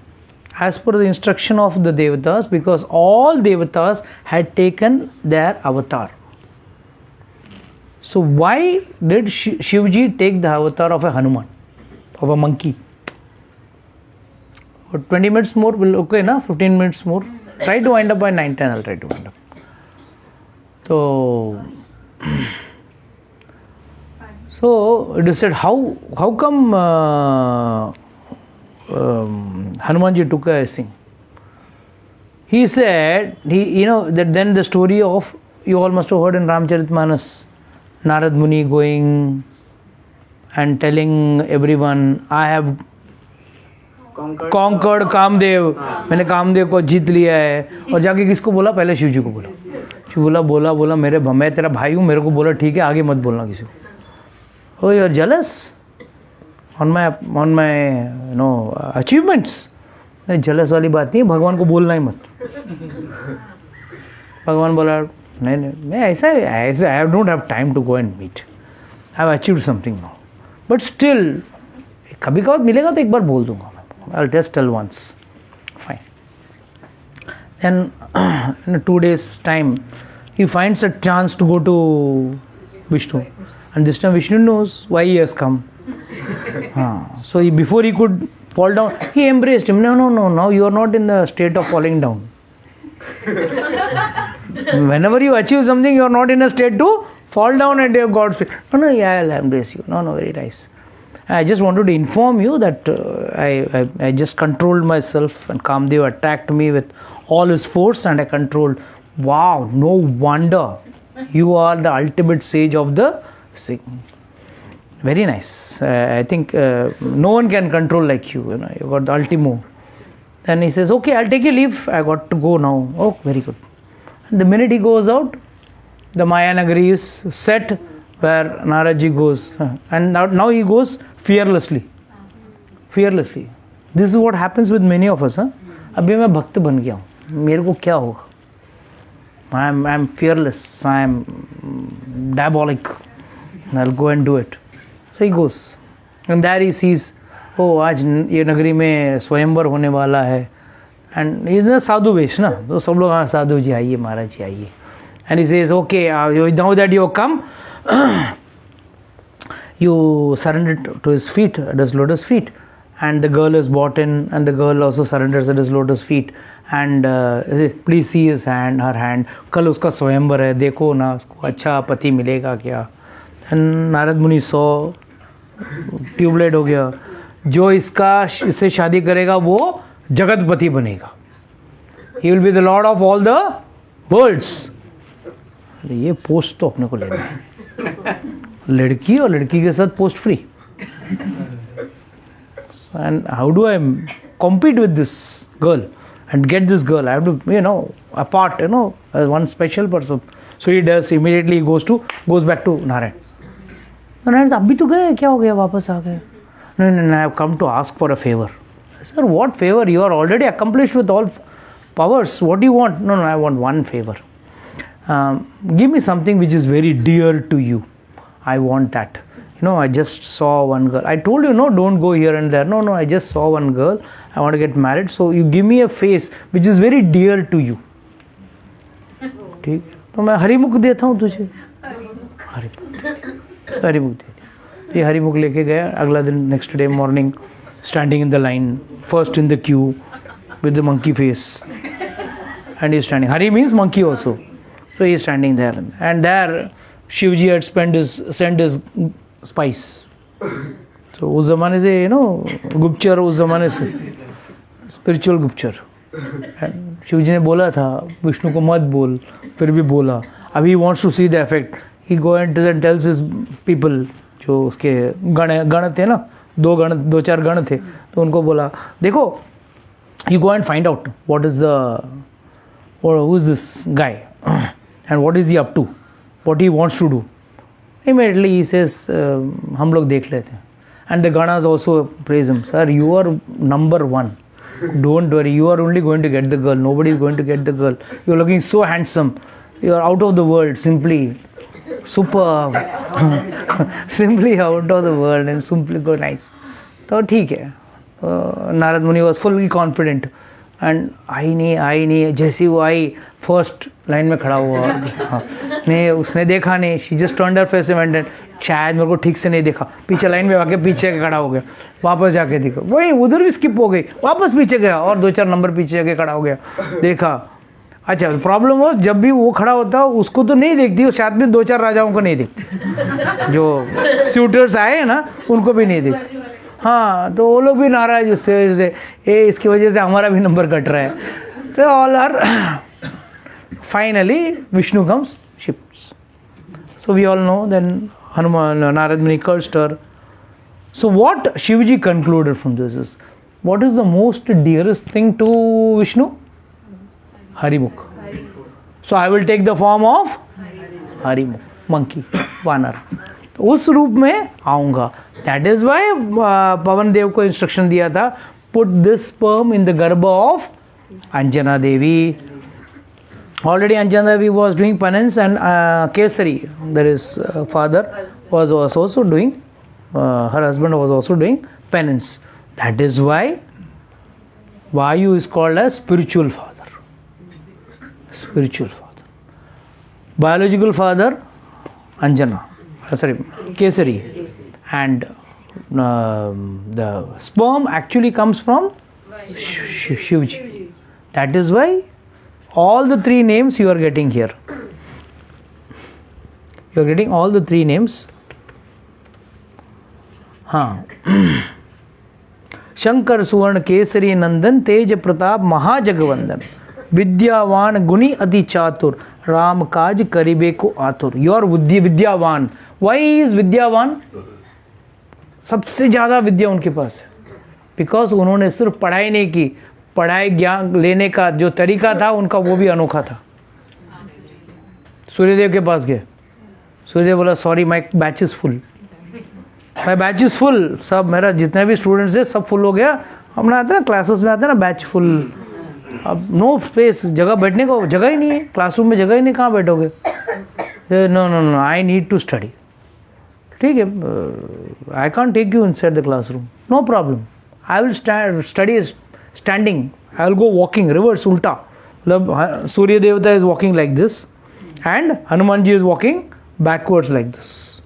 as per the instruction of the Devatas, because all Devatas had taken their avatar. So why did Shivji take the avatar of a Hanuman, of a monkey? 20 minutes more will okay na? 15 minutes more. Try to wind up by 9:10. I'll try to wind up. So it is said, how come Hanumanji took a sing? He said, that then the story of, you all must have heard in Ramcharitmanas, Narad Muni going and telling everyone, I have conquered Kamadeva, मैंने कामदेव को जीत लिया है. और जाके किसको बोला? पहले शिव जी को बोला. शिव बोला मैं तेरा भाई हूँ, मेरे को बोला ठीक है, आगे मत बोलना किसी को. Oh, you are jealous on my achievements? नहीं, jealous वाली बात नहीं है, भगवान को बोलना ही मत. भगवान बोला नहीं मैं ऐसा I don't have time to go and meet. I have achieved something now. But still, कभी कभार मिलेगा तो एक बार बोल दूंगा. I'll just tell once. Fine. Then in 2 days time, he finds a chance to go to Vishnu. And this time Vishnu knows why he has come. So before he could fall down, he embraced him. No, now you are not in the state of falling down. Whenever you achieve something, you are not in a state to fall down at your God's feet. No, yeah, I'll embrace you. No, very nice. I just wanted to inform you that I just controlled myself, and Kamdev attacked me with all his force, and I controlled. Wow, no wonder you are the ultimate sage of the Singh. Very nice. I think no one can control like you. You know, you got the ultimo. Then he says, okay, I'll take your leave. I got to go now. Oh, very good. And the minute he goes out, the Maya Nagari is set where Naradji goes. And now he goes fearlessly. Fearlessly. This is what happens with many of us. अभी मैं भक्त बन गया हूँ, मेरे को क्या होगा? I'm fearless. I'm diabolic. I'll go and do it. So he goes. And there he sees, oh, आज ये नगरी में स्वयंवर होने वाला है. And he's a sadhu vesh, ना? तो सब लोग हाँ साधु जी आइए, महाराज जी आइए. And he says, okay, now that you have come, you surrender to his feet, at his lotus feet. And the girl is brought in, and the girl also surrenders at his lotus feet. And please see his hand, her hand. कल उसका स्वयंवर है, देखो ना उसको अच्छा पति मिलेगा क्या. And नारद मुनि saw, ट्यूबलाइट हो गया. जो इससे शादी करेगा वो जगतपति बनेगा. He will be the lord of all the worlds. ये पोस्ट तो अपने को लेना है. लड़की और लड़की के साथ post free. And how do I compete with this girl and get this girl? I have to, apart, as one special person. So he does. Immediately he goes back to Narayan. Narayan, अभी तो गए, क्या हो गया, वापस आ गए? No, I have come to ask for a favor. Sir, what favor? You are already accomplished with all powers. What do you want? No, I want one favor. Give me something which is very dear to you. I want that. I just saw one girl. I told you, no, don't go here and there. No, I just saw one girl. I want to get married. So you give me a face which is very dear to you. ठीक है, तो मैं हरिमुख देता हूँ तुझे. हरिमुख दे. ये हरिमुख लेके गया. अगला दिन, next day morning, standing in the line, first in the queue, with the monkey face, and he is standing. Hari means monkey also. So he is standing there, and there Shivji had sent his spice. So उस ज़माने से गुप्तचर उस ज़माने से spiritual गुप्तचर. शिवजी ने बोला था विष्णु को मत बोल, फिर भी बोला. अभी he wants to see the effect. He goes and tells his people, जो उसके गण थे ना, दो चार गण थे, तो उनको बोला देखो, you go and find out who is this guy and what is he up to, what he wants to do. Immediately he says, हम लोग देख लेते हैं. And the Ganas also praise him. Sir, you are number one. Don't worry, you are only going to get the girl. Nobody is going to get the girl. You are looking so handsome. You are out of the world, simply superb. Simply out of the world and simply go nice. तो ठीक है. नारद मुनि was fully confident. And I नहीं जैसी वो आई first line में खड़ा हुआ. नहीं, उसने देखा नहीं. She just turned her face and शायद मेरे को ठीक से नहीं देखा. पीछे लाइन में आके पीछे खड़ा हो गया. वापस जाके देखा, वही उधर भी स्किप हो गई. वापस पीछे गया और 2-4 नंबर पीछे जाके खड़ा हो गया. देखा, अच्छा प्रॉब्लम हो, जब भी वो खड़ा होता उसको तो नहीं देखती, साथ में 2-4 राजाओं को नहीं देखती. जो सूटर्स आए ना उनको भी नहीं देखती. हाँ, तो वो लोग भी नाराज उससे, इसकी वजह से हमारा भी नंबर कट रहा है. तो all are finally Vishnu comes ships. So we all know then Hanuman, Narad Muni cursed her. So what Shivji concluded from this is, what is the most dearest thing to Vishnu? Harimukh. So I will take the form of Harimukh, monkey, वानर. तो उस रूप में आऊँगा. That is why पवन देव को instruction दिया था, put this sperm in the garbha of Anjana Devi. Already Anjana Devi was doing penance, and Kesari, that is father, was also doing, her husband was also doing penance. That is why Vayu is called as spiritual father. Spiritual father. Biological father, Anjana, Kesari. And the sperm actually comes from Shivji. That is why all the 3 names you are getting here. You are getting all the 3 names हाँ, शंकर सुवर्ण केसरी नंदन तेज प्रताप महाजगवंदन विद्यावान गुणी अति चातुर राम काज करिबे को आतुर। Your vidyavan, why is vidyavan? सबसे ज्यादा विद्या उनके पास है, बिकॉज उन्होंने सिर्फ पढ़ाई नहीं की, पढ़ाई ज्ञान लेने का जो तरीका था उनका वो भी अनोखा था। सूर्यदेव के पास गए, सूर्यदेव बोला sorry my batch is full, my batch is full, सब मेरा जितने भी स्टूडेंट्स है सब फुल हो गया। हमने आता है ना क्लासेस में आता है ना बैच फुल, अब नो स्पेस, जगह बैठने को जगह ही नहीं है, क्लासरूम में जगह ही नहीं, कहाँ बैठोगे? No no no I need to study. ठीक है, I can't take you inside the classroom, no problem, I will study standing, I will go walking reverse उल्टा, मतलब सूर्य देवता is walking like this and Hanuman ji is walking backwards like this.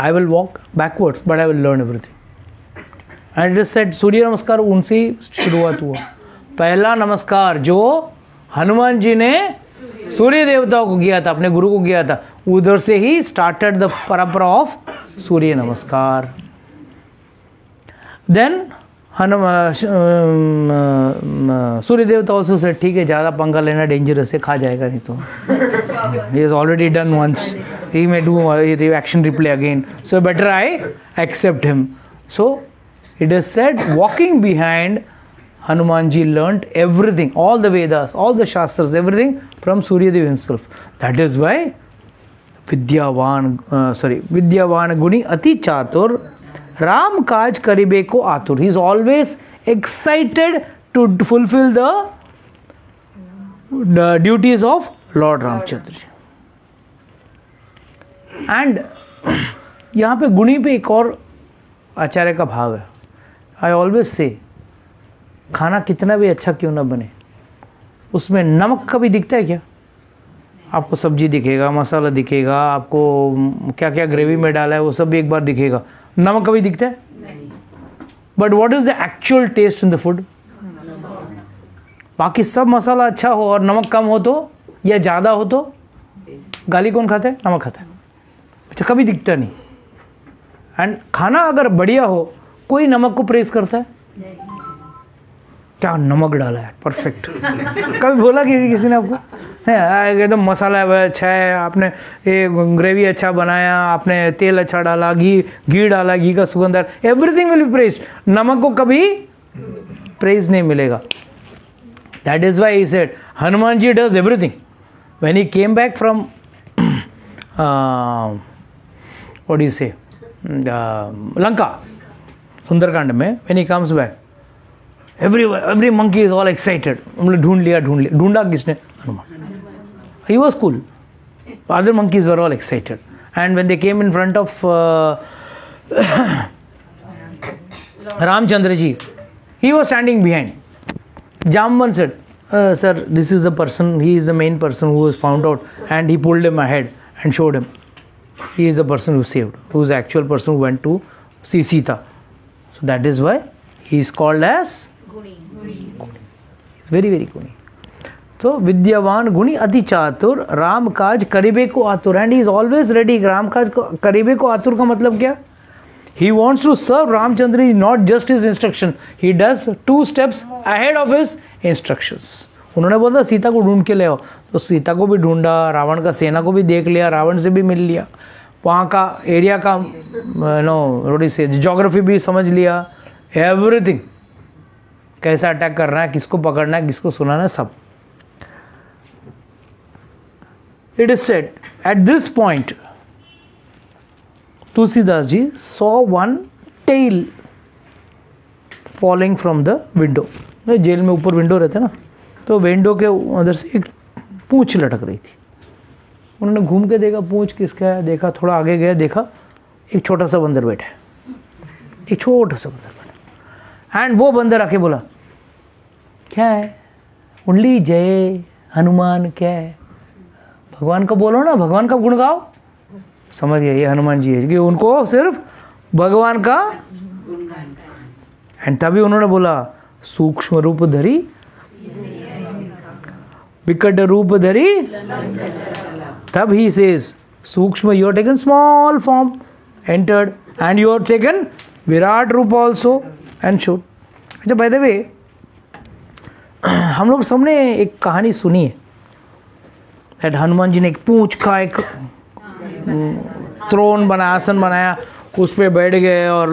I will walk backwards, but I will learn everything. And it is said, सूर्य नमस्कार उनसे ही शुरुआत हुआ। पहला नमस्कार जो हनुमान जी ने सूर्य देवताओं को किया था, अपने गुरु को किया था, उधर से ही स्टार्टेड द परंपरा ऑफ सूर्य नमस्कार। देन सूर्य देवता ऑल्सो से ठीक है, ज़्यादा पंगा लेना डेंजरस है, खा जाएगा नहीं तो। He has already done once, he may do a action replay again, so better I accept him. So it is said, walking behind Hanuman ji learnt everything, all the Vedas, all the Shastras, everything from Suryadev himself. That is why Vidyavan Guni Ati Chatur Ram Kaj Karibe Ko Atur. He is always excited to fulfill the duties of Lord Ramchandra ji. And यहाँ पे गुणी पे एक और आचार्य का भाव है। I always say खाना कितना भी अच्छा क्यों ना बने, उसमें नमक कभी दिखता है क्या? आपको सब्जी दिखेगा, मसाला दिखेगा, आपको क्या क्या ग्रेवी में डाला है वो सब भी एक बार दिखेगा, नमक कभी दिखता है? But what is the actual taste in the food? बाकी सब मसाला अच्छा हो और नमक कम हो तो, या ज़्यादा हो तो गाली कौन खाता है? नमक खाता है। अच्छा, कभी दिखता नहीं। एंड खाना अगर बढ़िया हो, कोई नमक को प्रेस करता है? क्या नमक डाला है, परफेक्ट। कभी बोला किसी ने आपको? एकदम मसाला अच्छा है, आपने ये ग्रेवी अच्छा बनाया, आपने तेल अच्छा डाला, घी डाला, घी का सुगंध, एवरीथिंग विल बी प्रेस्ड। नमक को कभी प्रेज नहीं मिलेगा। That is why he said Hanuman ji does everything. When he came back from what do you say, Lanka, Sundarkand में, when he comes back, every monkey is all excited. ढूंढ लिया, ढूंढा किसने? Hanuman. He was cool. Other monkeys were all excited. And when they came in front of Ramchandra ji, he was standing behind. Jamban said, sir, this is the person, he is the main person who was found out, and he pulled him ahead and showed him. He is the person who saved, who is the actual person who went to see Sita. So that is why he is called as Guni. He is very, very Guni. So Vidyavan Guni Ati Chatur Ram Kaj Karibe Ko Atur, and he is always ready. Ram Kaj Karibe Ko Atur का मतलब क्या? He wants to serve Ramchandra, not just his instruction. He does 2 steps ahead of his instructions. उन्होंने बोला सीता को ढूंढ के ले आओ, तो सीता को भी ढूंढा, रावण का सेना को भी देख लिया, रावण से भी मिल लिया, वहाँ का एरिया का रोडी से ज्योग्राफी भी समझ लिया, एवरीथिंग, कैसा अटैक करना है, किसको पकड़ना है, किसको सुनाना है, सब. It is said at this point Tulsidas ji saw one tail falling from the window. जेल में ऊपर विंडो रहता है ना, तो विंडो के अंदर से एक पूंछ लटक रही थी. उन्होंने घूम के देखा पूंछ किसका है, देखा, थोड़ा आगे गया, देखा एक छोटा सा बंदर बैठा है, एक छोटा सा बंदर बैठा. एंड वो बंदर आके बोला क्या है, ओनली जय हनुमान, क्या है, भगवान का बोलो ना, भगवान का गुण गाओ. समझ गया ये हनुमान जी है कि उनको सिर्फ भगवान का. एंड तभी उन्होंने बोला सूक्ष्म रूप धरी विकट रूप धरी, तब ही सेज सूक्ष्म, you are taken small form, entered and you have taken Virat रूप also and shoot. अच्छा by the way, हम लोग सबने एक कहानी सुनी है that हनुमान जी ने एक पूंछ का एक थ्रोन बनाया, आसन बनाया, उस पे बैठ गए और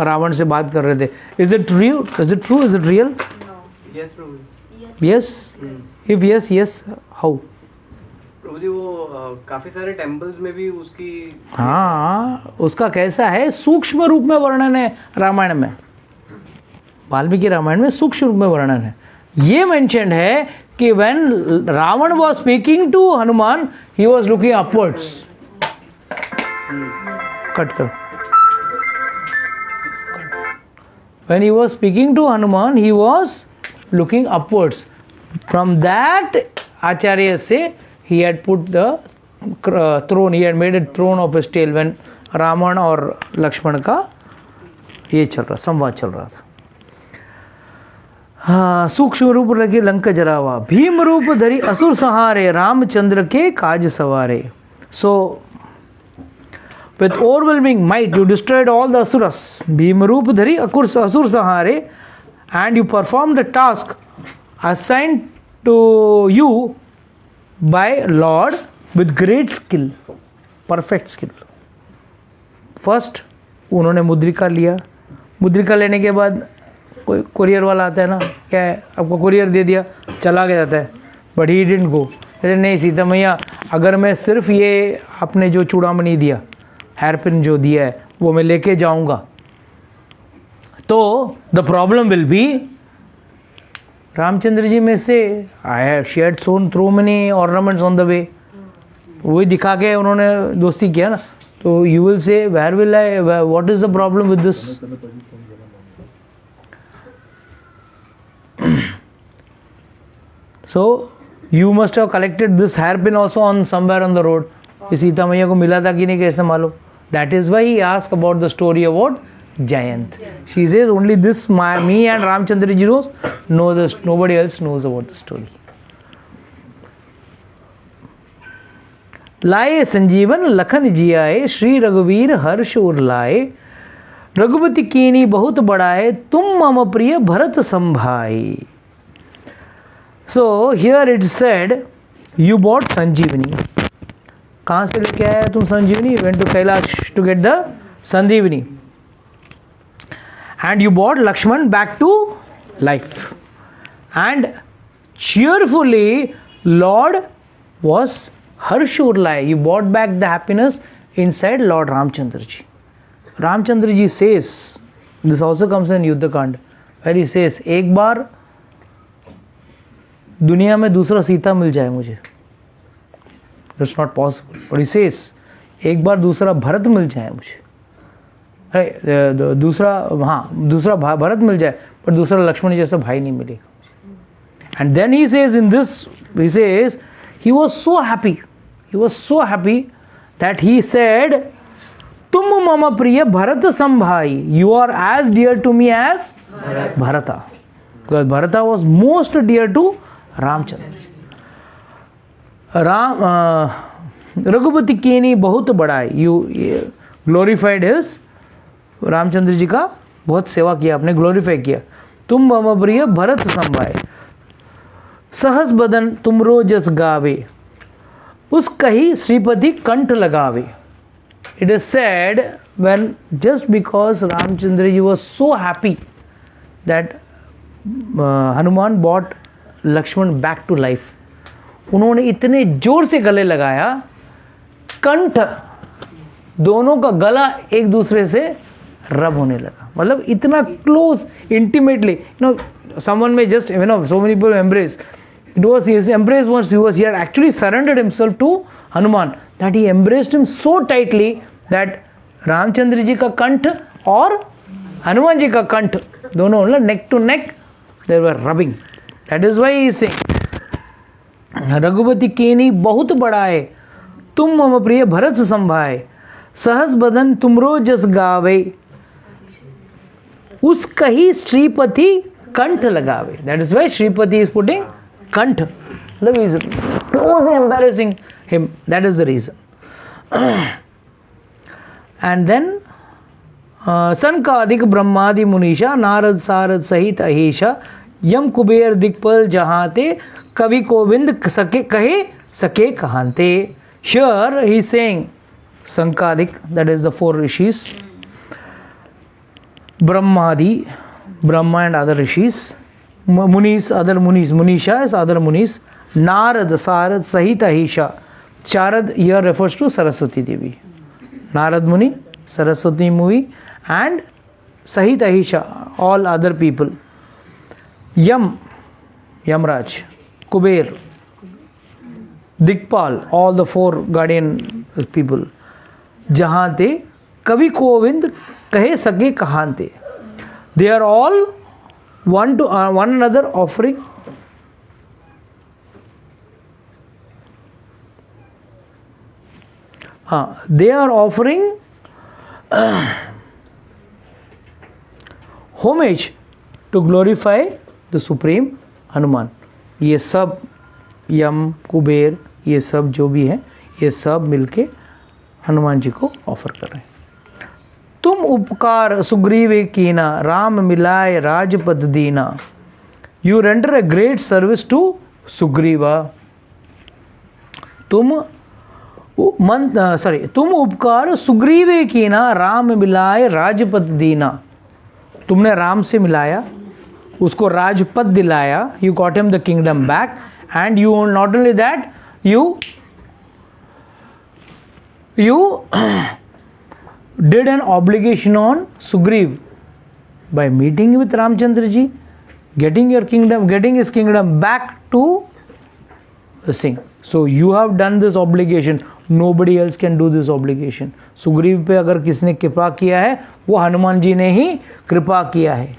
रावण से बात कर रहे थे. Is it real? Is it true? Is it real? Yes प्रभु जी. Yes. If yes, how? प्रभु जी वो काफी सारे टेम्पल्स में भी उसकी हाँ, उसका कैसा है सूक्ष्म रूप में वर्णन है रामायण में, वाल्मीकि रामायण में सूक्ष्म रूप में वर्णन है. ये मेंशन्ड है कि when Ravan was speaking to Hanuman he was looking upwards. Cut करो. When he was speaking to Hanuman, he was looking upwards. From that, Acharya say he had put the throne, he had made a throne of his tail when Raman और लक्ष्मण का ये चल रहा, संवाद चल रहा था. हाँ, सूक्ष्म रूप लगे लंक जरावा, भीम रूप धरी असुर संहारे, रामचंद्र के काज सवारे. So with overwhelming might you destroyed all the asuras. Bhima Roop Dhari Asur Sahare, and you performed the task assigned to you by Lord with great skill, perfect skill. First उन्होंने मुद्रिका लिया. मुद्रिका लेने के बाद कोई कुरियर वाला आता है ना, क्या है, आपको कुरियर दे दिया, चला के जाता है. But he didn't go. अरे नहीं सीता मैया, अगर मैं सिर्फ ये आपने जो चूड़ामणि दिया, हेयरपिन जो दिया है, वो मैं लेके जाऊंगा, तो the problem will be Ramchandra ji में से I have shared so many ornaments on the way. वही दिखा के उन्होंने दोस्ती किया ना, तो you will say where will I, what is the problem with this. So you must have collected this hairpin also on somewhere on the road. Sita मैया को मिला था कि नहीं, कैसे मालूम. That is why he asked about the story about Jayant. She says only this, me and Ramchandra ji know this, nobody else knows about the story. लाए संजीवन लखन जियाए, श्री रघुवीर हर्ष उर लाए, रघुपति कीनी बहुत बड़ाए, तुम मम प्रिय भरत संभाई. So here it said you bought संजीवनी. कहाँ से लेके आया तुम संजीवनी? went to Kailash to get the Sanjeevani, and you brought Lakshman back to life, and cheerfully Lord was Harshurlai. You brought back the happiness inside Lord Ramchandra ji. Ramchandra ji says, this also comes in Yuddha Kand, where he says, एक बार दुनिया में दूसरा सीता मिल जाए मुझे. That's not possible. But he says, एक बार दूसरा भरत मिल जाए मुझे. अरे दूसरा भरत मिल जाए, पर दूसरा लक्ष्मण जैसा भाई नहीं मिलेगा मुझे. And then he says in this, he says, he was so happy. He was so happy that he said, तुम मम प्रिय भरत संभाई. You are as dear to me as Bharata. Because Bharata was most dear to Ramchandra. Raghupati कीनी बहुत बड़ाई. You glorified his, Ramchandra ji का बहुत सेवा किया आपने, ग्लोरीफाई किया. तुम मम प्रिय भरत संभाए, सहस बदन तुमरो जस गावे, उस कही श्रीपति कंठ लगावे. It is said when just because Ramchandra ji was so happy that Hanuman brought Lakshman back to life, उन्होंने इतने जोर से गले लगाया, कंठ दोनों का गला एक दूसरे से रब होने लगा. मतलब इतना close, intimately. You know, someone में just, you know, so many people embrace. It was his embrace was he had actually surrendered himself to Hanuman, that he embraced him so tightly that Ramchandra ji का कंठ और हनुमान जी का कंठ दोनों मतलब neck to neck they were rubbing. That is why he is saying, Raghupati कीनी बहुत बड़ाए, तुम मम प्रिय भरत संभाए, सहस बदन तुमरो जस गावे, उस कही श्रीपति कंठ लगावे. That is why Shripati is putting कंठ. मतलब is closely embarrassing him. That is the reason. And then सनकादिक ब्रह्मादि मुनीषा नारद सारद सहित अहिषा यम कुबेर दिक्पल जहांते कवि गोविंद सके कहे सके कहांते. Here he is saying Sankadik, that is the 4 rishis, Brahmadi, Brahma and other rishis, Munis, other Munis, Munisha is other Munis, Narad, Sarad, Sahita, Ahisha. Charad here refers to Saraswati Devi. Narad Muni, Saraswati Muni, and Sahita, Ahisha, all other people. Yam, Yamraj, Kuber, Dikpal, all the 4 guardian people. Jahante, Kavi Govind, Kahe Sake Kahante. They are all one another offering they are offering homage to glorify the Supreme Hanuman. ये सब यम कुबेर ये सब जो भी है ये सब मिलके हनुमान जी को ऑफर कर रहे हैं. तुम उपकार सुग्रीव कीना राम मिलाए राजपद दीना. You render a great service to Sugriva. तुम उपकार सुग्रीव कीना राम मिलाए राजपद दीना. तुमने राम से मिलाया उसको राजपद दिलाया. You got him the kingdom back and you not only that you did an obligation on Sugriv by meeting with Ramchandra ji, getting his kingdom back to Singh. So you have done this obligation. Nobody else can do this obligation. Sugriv पे अगर किसने कृपा किया है वो हनुमान जी ने ही कृपा किया है.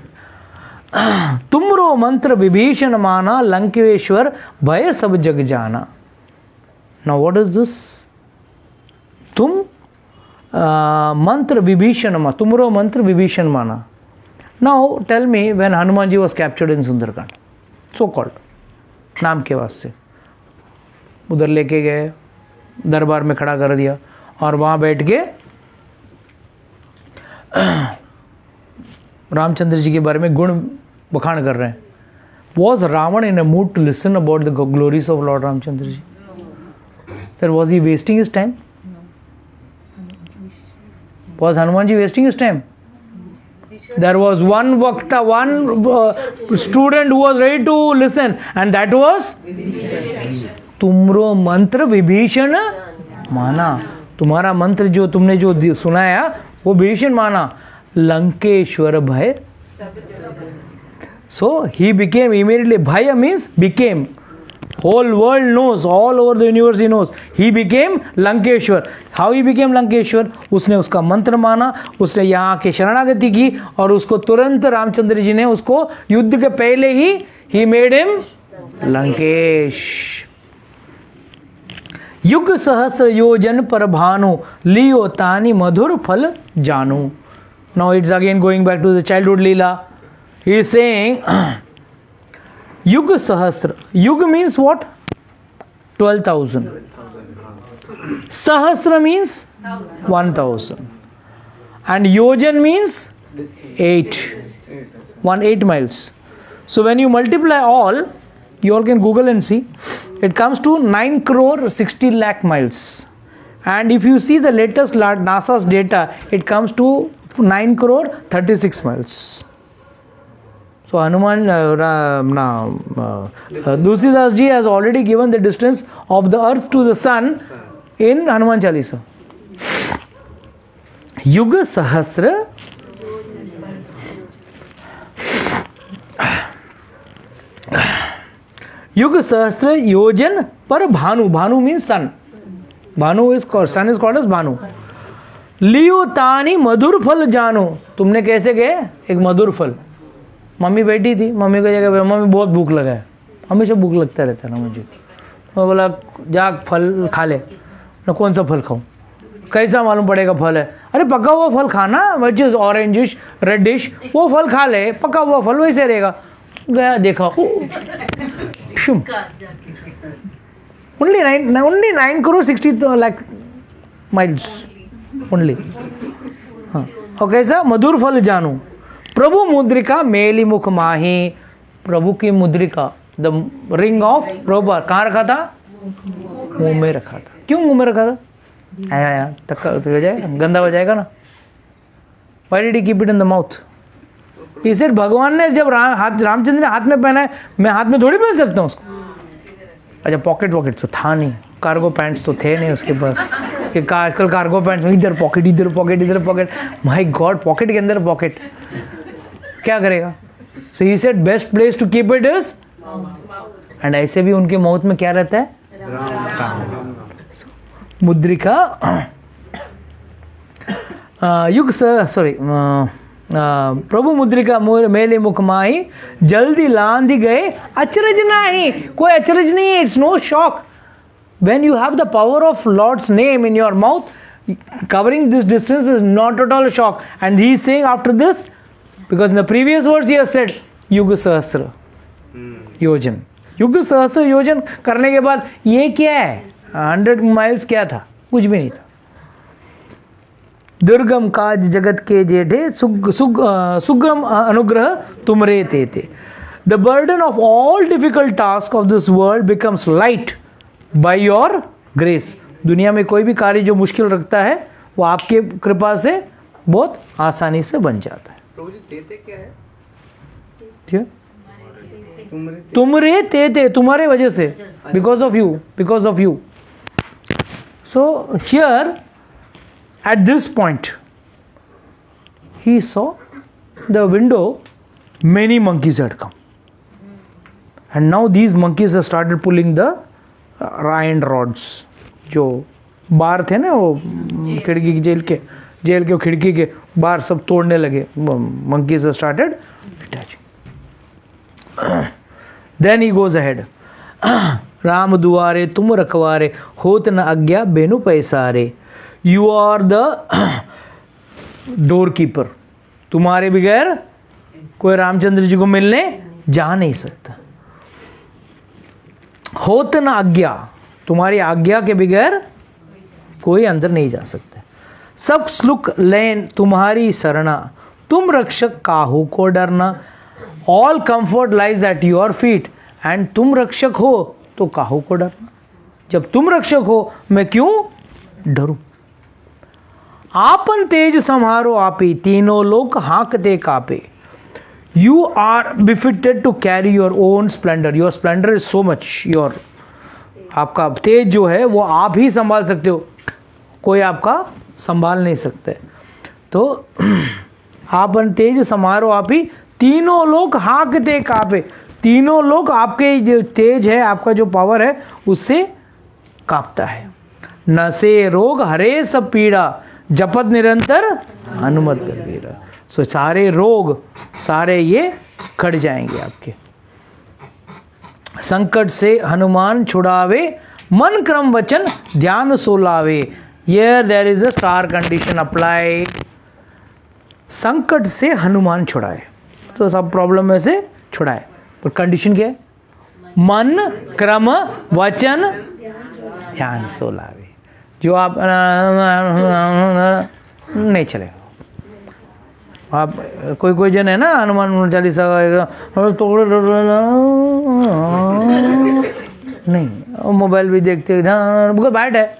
तुमरो मंत्र विभीषण माना लंकेश्वर भय सब जग जाना. Now what is this? तुम मंत्र विभीषण माना, तुमरो मंत्र विभीषण माना. Now tell me, when Hanuman ji was captured in Sundarkand, so called नाम के वास्ते उधर लेके गए, दरबार में खड़ा कर दिया और वहां बैठ के रामचंद्र जी के बारे में गुण बखान कर रहे हैं. Was Ravan in a mood to listen about the glories of Lord Ramchandra ji? Then was he wasting his time? Was Hanuman ji wasting his time? There was one Vakta, one student who was ready to listen, and that was तुमरो मंत्र विभीषण माना. तुम्हारा मंत्र जो तुमने जो सुनाया वो विभीषण माना. लंकेश्वर भय. So he became immediately. Bhaya means became. Whole world knows, all over the universe he knows. He became Lankeshwar. How he became Lankeshwar? उसने उसका मंत्र माना, उसने यहाँ के शरणागति की और उसको तुरंत रामचंद्र जी ने उसको युद्ध के पहले ही he made him लंकेश. युग सहस्र योजन पर भानु लियो तानी मधुर फल जानू. Now it's again going back to the childhood Leela. He is saying Yuga Sahasra. Yuga means what? 12,000. Sahasra means 1,000. And Yojan means 8. 8 miles. So when you multiply all, you all can Google and see. It comes to 9 crore 60 lakh miles. And if you see the latest NASA's data, it comes to 9 crore 36 miles. So Hanuman, Tulsidas ji has already given the distance of the earth to the sun in Hanuman Chalisa. Yuga Sahasra Yuga Sahasra Yojan par Bhanu. Bhanu means sun. Bhanu is called, sun is called as Bhanu. लियो तानी मधुर फल जानो. तुमने कैसे गए? एक मधुर फल. Mummy बैठी थी, मम्मी को जगह मम्मी बहुत भूख लगा है, हमेशा भूख लगता रहता है ना मुझे. तो बोला जा फल खा ले. ना कौन सा फल खाऊं? कैसा मालूम पड़ेगा फल है? अरे पका हुआ फल खाना, विच इज ऑरेंजिश रेडिश, वो फल खा ले. पका हुआ फल वैसे रहेगा. गया देखा only 9 crore 60 lakh miles only. और कैसा मधुर फल जानू, प्रभु मुद्रिका मेली मुख माही, प्रभु की मुद्रिका द रिंग ऑफ प्रभु कहाँ रखा था? मुंह में रखा था। क्यों मुंह में रखा था? आया टक्कर हो जाएगा, गंदा हो जाएगा ना। Why did he keep it in the mouth? He said भगवान ने जब रामचंद्र ने हाथ में पहना है, मैं हाथ में थोड़ी पहन सकता हूँ उसको। अच्छा पॉकेट तो था नहीं, कार्गो पैंट्स तो थे नहीं उसके पास, कि आजकल कार्गो पैंट्स में इधर पॉकेट इधर पॉकेट इधर पॉकेट, माय गॉड पॉकेट के अंदर पॉकेट, क्या करेगा? So he said best place to keep it is, and ऐसे भी उनके माउथ में क्या रहता है? मुद्रिका युग सॉरी प्रभु मुद्रिका मेले मुख माही, जल्दी लांदी गए अचरज नहीं, कोई अचरज नहीं है, it's no shock. When you have the power of Lord's name in your mouth, covering this distance is not at all a shock. And he is saying after this, because in the previous words he has said युग सहस्र योजन, युग सहस्र योजन करने के बाद ये क्या है? 100 माइल्स क्या था? कुछ भी नहीं था। दुर्गम काज जगत के जेठे सुगम अनुग्रह तुमरे तेते। The burden of all difficult tasks of this world becomes light by your grace. दुनिया में कोई भी कार्य जो मुश्किल रखता है वो आपके कृपा से बहुत आसानी से बन जाता है। प्रभु जी तेते क्या है? क्या? तुमरे तेते, तुम्हारे वजह से, because of you. So here at this point he saw the window, many monkeys had come, and now these monkeys have started pulling the iron rods, जो बार थे ना वो खिड़की की, जेल के खिड़की के बार सब तोड़ने लगे। monkeys have started attaching. Then he goes ahead. Ram दुआरे तुम रखवारे, होत न आज्ञा बेनु पैसारे। You are the door keeper, तुम्हारे बगैर कोई रामचंद्र जी को मिलने जा नहीं सकता। होत न आज्ञा, तुम्हारी आज्ञा के बगैर कोई अंदर नहीं जा सकता। सब सुख लेन तुम्हारी शरणा, तुम रक्षक काहू को डरना। All comfort lies at your feet, and तुम रक्षक हो तो काहू को डरना। जब तुम रक्षक हो मैं क्यों डरूं? आपन तेज संहारो आपी, तीनों लोग हाँकते कापे। You are befitted to carry your own splendour, your splendour is so much, your आपका तेज जो है वो आप ही संभाल सकते हो, कोई आपका संभाल नहीं सकते। तो आपन तेज समारोह आप ही, तीनों लोग हाँकते कापे। तीनों लोग आपके जो तेज है, आपका जो पावर है उससे कांपता है। न से रोग हरे सब पीड़ा, जपत निरंतर हनुमत बलबीरा। सो सारे रोग सारे ये कट जाएंगे आपके। संकट से हनुमान छुड़ावे, मन क्रम वचन ध्यान सोलावे। Here there is a star condition apply. संकट से हनुमान छुड़ाए, तो सब प्रॉब्लम में से छुड़ाए, पर कंडीशन क्या है? मन क्रम वचन ध्यान सोलावे। जो आप नहीं चलेगा। आप कोई जन है ना, हनुमान चालीसा नहीं, मोबाइल भी देखते बैठ है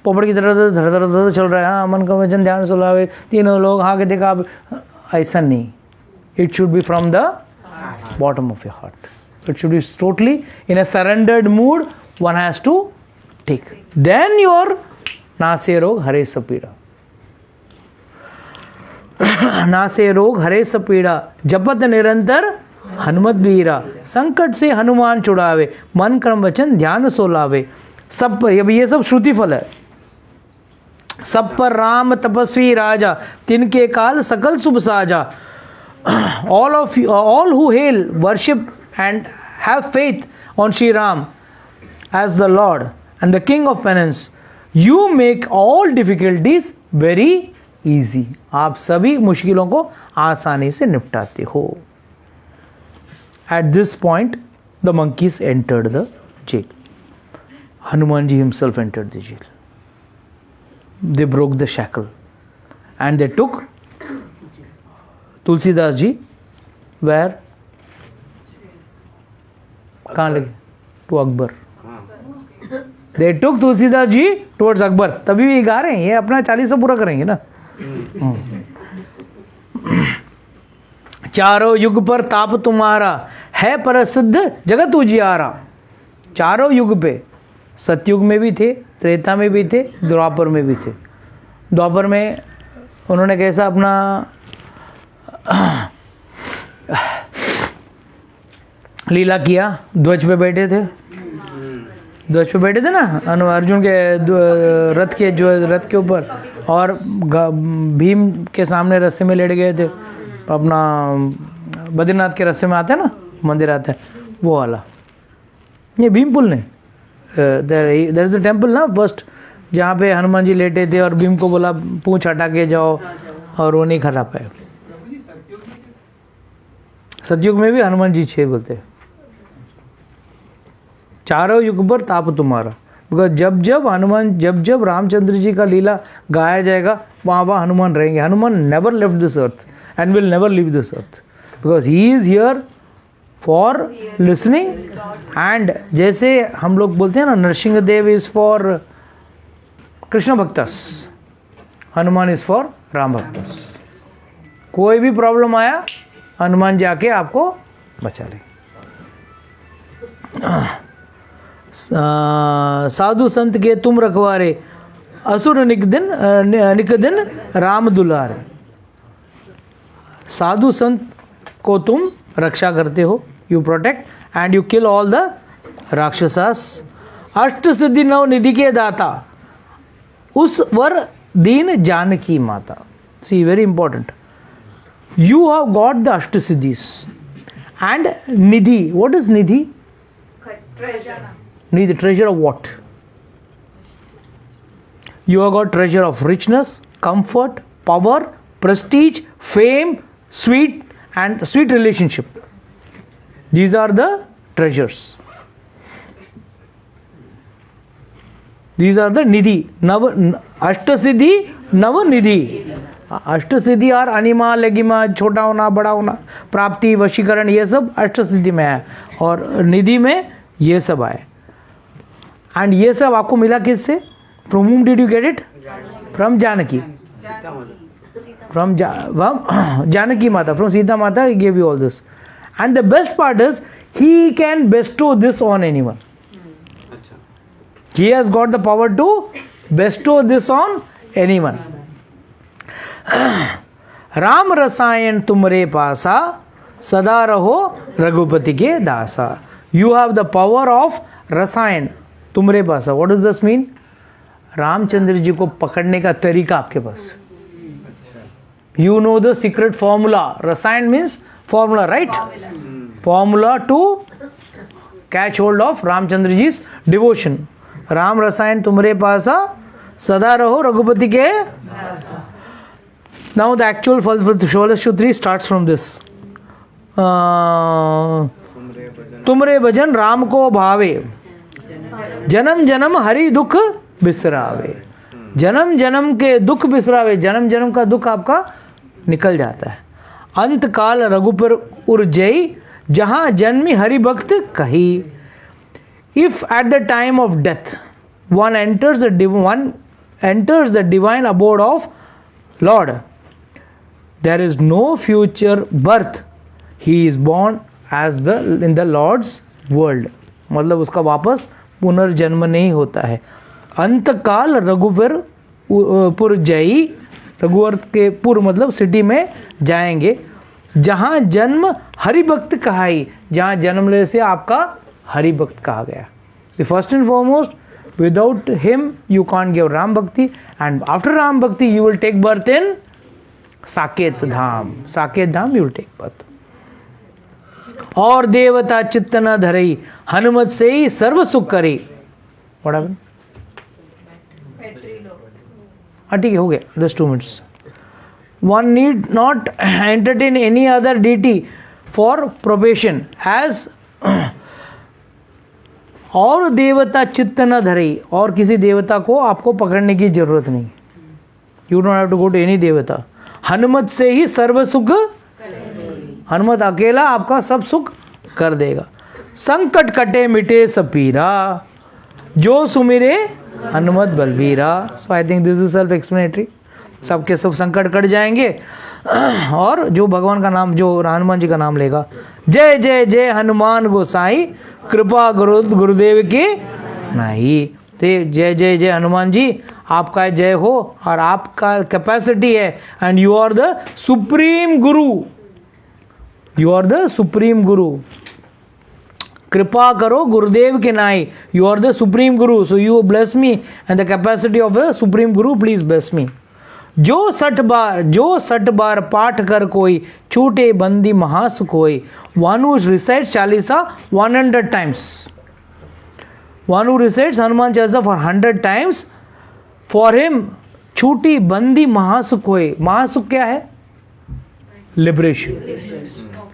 पोपड़ की तरह धर चल रहा है। हाँ, मन का वचन ध्यान सुलावे, तीनों लोग हाँ के देखा। ऐसा नहीं, it should be from the bottom of your heart. It should be totally in a surrendered mood, one has to take. Then your नासे रोग हरे सपीड़ा, नासे रोग हरे सपीड़ा, जपत निरंतर हनुमत बीरा। संकट से हनुमान छुड़ावे, मन क्रम वचन ध्यान सोलावे। सब ये सब श्रुति फल है। सब पर राम तपस्वी राजा, तिनके काल सकल शुभ साजा। all who hail, worship and have faith on Shri Ram as the Lord and the King of penance, you make all difficulties very easy. आप सभी मुश्किलों को आसानी से निपटाते हो। At this point, the monkeys entered the jail. Hanumanji himself entered the jail. They broke the shackle and they took Tulsidas ji where कहाँ लगे? To Akbar. They took Tulsidas ji towards Akbar. तभी भी गा रहे हैं, ये अपना 40 पूरा करेंगे ना. चारों युग पर ताप तुम्हारा है प्रसिद्ध जगत उजियारा. चारों युग पे, सतयुग में भी थे, त्रेता में भी थे, द्वापर में भी थे. द्वापर में उन्होंने कैसा अपना लीला किया? ध्वज पे बैठे थे, ध्वज पे बैठे थे ना, अर्जुन के रथ के, जो रथ के ऊपर, और भीम के सामने रस्से में लेट गए थे. अपना बद्रीनाथ के रस्से में आता है ना, मंदिर आता है वो वाला. ये भीम पुल नहीं, देयर इज अ टेम्पल ना फर्स्ट, जहाँ पे हनुमान जी लेटे थे और भीम को बोला पूंछ हटा के जाओ, और वो नहीं खा पाए. सतयुग में भी हनुमान जी 6 बोलते हैं. चारों युग पर ताप तुम्हारा, बिकॉज जब जब रामचंद्र जी का लीला गाया जाएगा, वहाँ हनुमान रहेंगे. Hanuman never left this earth and will never leave this earth, because he is here for listening. And जैसे हम लोग बोलते हैं ना, Narasimha Dev is for Krishna bhaktas, Hanuman is for Ram bhaktas. कोई भी प्रॉब्लम आया, हनुमान जाके आपको बचा ले. साधु संत के तुम रखवारे, असुर निकदिन राम दुलारे. साधु संत को तुम रक्षा करते हो, you protect and you kill all the rakshasas. अष्ट सिद्धि नव निधि के दाता, उस वर दीन जानकी माता. See very important. You have got the Ashtasiddhis and Nidhi. What is Nidhi? Treasure. Nidhi, treasure of what? You have got treasure of richness, comfort, power, prestige, fame, sweet relationship. These are the treasures. These are the Nidhi. Ashtasiddhi, Nava Nidhi. अष्ट सिद्धि और अनिमा लगिमा, छोटा होना, बड़ा होना, प्राप्ति, वशीकरण, ये सब अष्ट सिद्धि में है. और निधि में ये सब आए. एंड ये सब आपको मिला किससे? From whom did you get it? From Janaki. From Janaki माता, फ्रॉम सीता माता he gave you all this. And the best part is he can bestow this on anyone. He has got the power to bestow this on anyone. Ram रसायन तुमरे पासा, सदा रहो रघुपति के दासा. You have the power of rasayan तुमरे पासा. What does this mean? Ramchandra ji को पकड़ने का तरीका आपके पास. You know the secret formula. Rasayan means formula, right? Formula to catch hold of Ramchandra ji's devotion. Ram रसायन तुमरे पासा, सदा रहो रघुपति के. Now the actual Sholashutri starts from this. तुमरे भजन राम को भावे, जन्म जन्म हरि दुख बिसरावे. जन्म जन्म के दुख बिसरावे, जन्म जन्म का दुख आपका निकल जाता है. अंत काल रघुपुर उर्जई, जहां जन्मी हरि भक्त कही. If at the time of death one enters the divine abode of Lord, there is no future birth. He is born as in the Lord's world. मतलब उसका वापस पुनर्जन्म नहीं होता है. अंत काल रघुपुर जई, रघुवर के पुर मतलब सिटी में जाएंगे, जहाँ जन्म हरि भक्त कहाई, जहाँ जन्म ले से आपका हरि भक्त कहा गया. First and foremost, without him you can't give Ram Bhakti, and after Ram Bhakti you will take birth in Saket Dham. Saket Dham you will take birth. और देवता चित्त न धरई, हनुमत से ही सर्व सुख करी. What happened? ठीक है, हो गया. Just 2 minutes. One need not entertain any other deity for probation, as और देवता चित्त न धरई, और किसी देवता को आपको पकड़ने की जरूरत नहीं. You don't have to go to any devta. Hanumat से ही सर्व सुख हनुमत अकेला आपका सब सुख कर देगा। संकट कटे मिटे सब पीरा, जो सुमिरे हनुमत बलबीरा। So I think this is self explanatory. सबके सब संकट कट जाएंगे और जो भगवान का नाम, जो हनुमान जी का नाम लेगा, जय जय जय हनुमान गोसाई, कृपा गुरुदेव की नहीं। तो जय जय जय हनुमान जी, आपका जय हो और आपका कैपेसिटी है, and you are the supreme guru, you are the supreme guru. कृपा करो गुरुदेव के नाई, you are the supreme Guru, so you bless me and the capacity of the supreme Guru, please bless me. जो 60 बार पाठ कर कोई, छूटे बंदी महासुख कोई। One who recites Chalisa 100 times, one who recites Hanuman Chalisa for 100 times, for him छूटी बंदी महासुख होए। महासुख क्या है? लिबरेशन।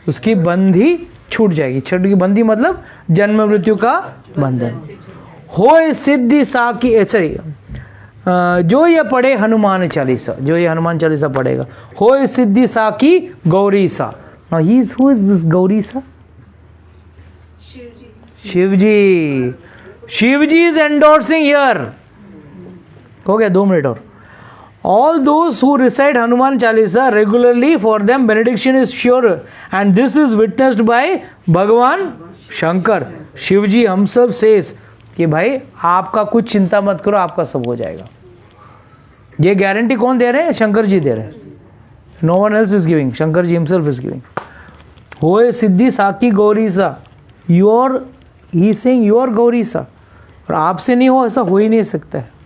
उसकी बंदी छूट जाएगी। छूट की बंदी मतलब जन्म मृत्यु का बंधन। होए सिद्धि साकी, सॉरी, जो ये पढ़े हनुमान चालीसा, जो ये हनुमान चालीसा पढ़ेगा, होए सिद्धि साकी Gaurisa. Now he is, who is this Gaurisa? Shivji. Shivji is endorsing here. हो गया 2 मिनट और। All those who recite Hanuman Chalisa regularly, for them benediction is sure, and this is witnessed by भगवान शंकर। शिव जी हम सब says कि भाई आपका कुछ चिंता मत करो, आपका सब हो जाएगा। ये गारंटी कौन दे रहे हैं? शंकर जी दे रहे हैं। No one else is giving, Shankar ji himself is giving। होए सिद्धि साकी गौरीसा, your, he is saying your गौरीसा, और आपसे नहीं हो ऐसा हो ही नहीं सकता है।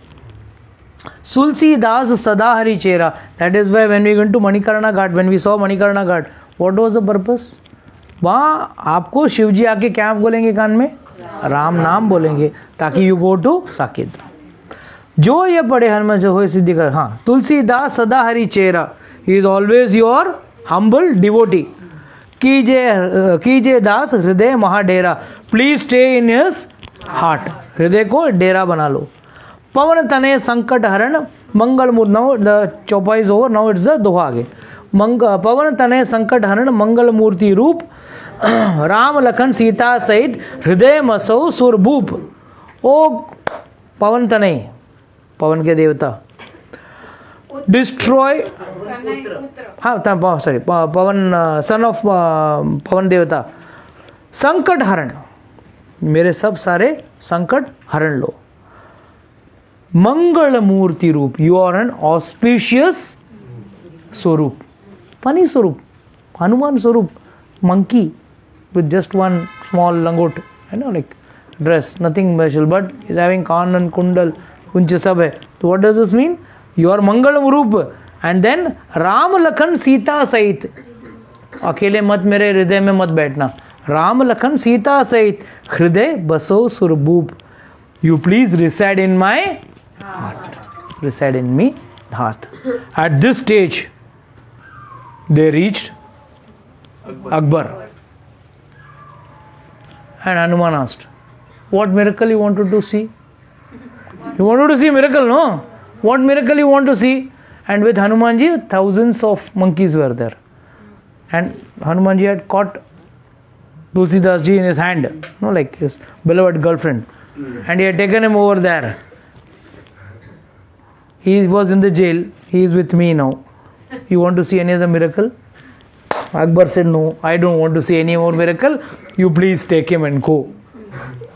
Tulsidas sada hari chera, that is why when we went to Manikarna Ghat, when we saw Manikarna Ghat, what was the purpose? वहाँ आपको शिव जी आके क्या बोलेंगे कान में? राम नाम बोलेंगे, ताकि यू गो टू साकेत। जो ये पढ़े हनुमान से हो सिद्धि कर। हाँ, तुलसीदास सदा हरि चेरा, he is always your humble devotee. कीजे दास हृदय महाडेरा, please stay in his heart. हृदय को डेरा बना लो। पवन तनय संकट हरण मंगल मूर्ति, now the chaupai is over, now it's the doha आगे। पवन तनय संकट हरण मंगल मूर्ति रूप, राम लखन सीता सहित हृदय मसौ सुरभूप। ओ पवन तनय, पवन के देवता, डिस्ट्रॉय, हाँ सॉरी, पवन सन ऑफ पवन देवता। संकट हरण, मेरे सब सारे संकट हरण लो। मंगल मूर्ति रूप, यू आर एन ऑस्पिशियस स्वरूप, फनी स्वरूप, हनुमान स्वरूप, monkey with just one small langot, है ना, like dress, nothing special, but is having कानन कुंडल कुंच सब है। तो what does this mean? You are मंगल रूप। एंड देन राम लखन सीता सहित, अकेले मत मेरे हृदय में मत बैठना, राम लखन सीता सहित हृदय बसो सुरभूप। You please reside in my heart, reside in me heart. At this stage they reached Akbar, and Hanuman asked, what miracle you wanted to see? You wanted to see miracle, no? What miracle you want to see? And with Hanumanji thousands of monkeys were there, and Hanumanji had caught Tulsidas ji in his hand, no, like his beloved girlfriend, and he had taken him over there. He was in the jail. He is with me now. You want to see any other miracle? Akbar said, no, I don't want to see any more miracle. You please take him and go.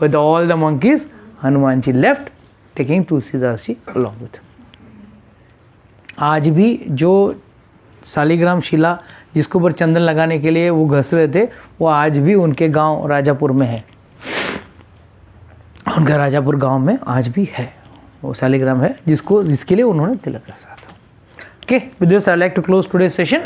With all the monkeys, Hanuman ji left, taking Tulsidas ji along with him. आज भी जो शालिग्राम शिला जिसके ऊपर चंदन लगाने के लिए वो घस रहे थे, वो आज भी उनके गांव राजापुर में है। उनका राजापुर गांव में आज भी है वो शालिग्राम है, जिसके लिए उन्होंने तिलक रचा था। Okay, with this I like to close today's session.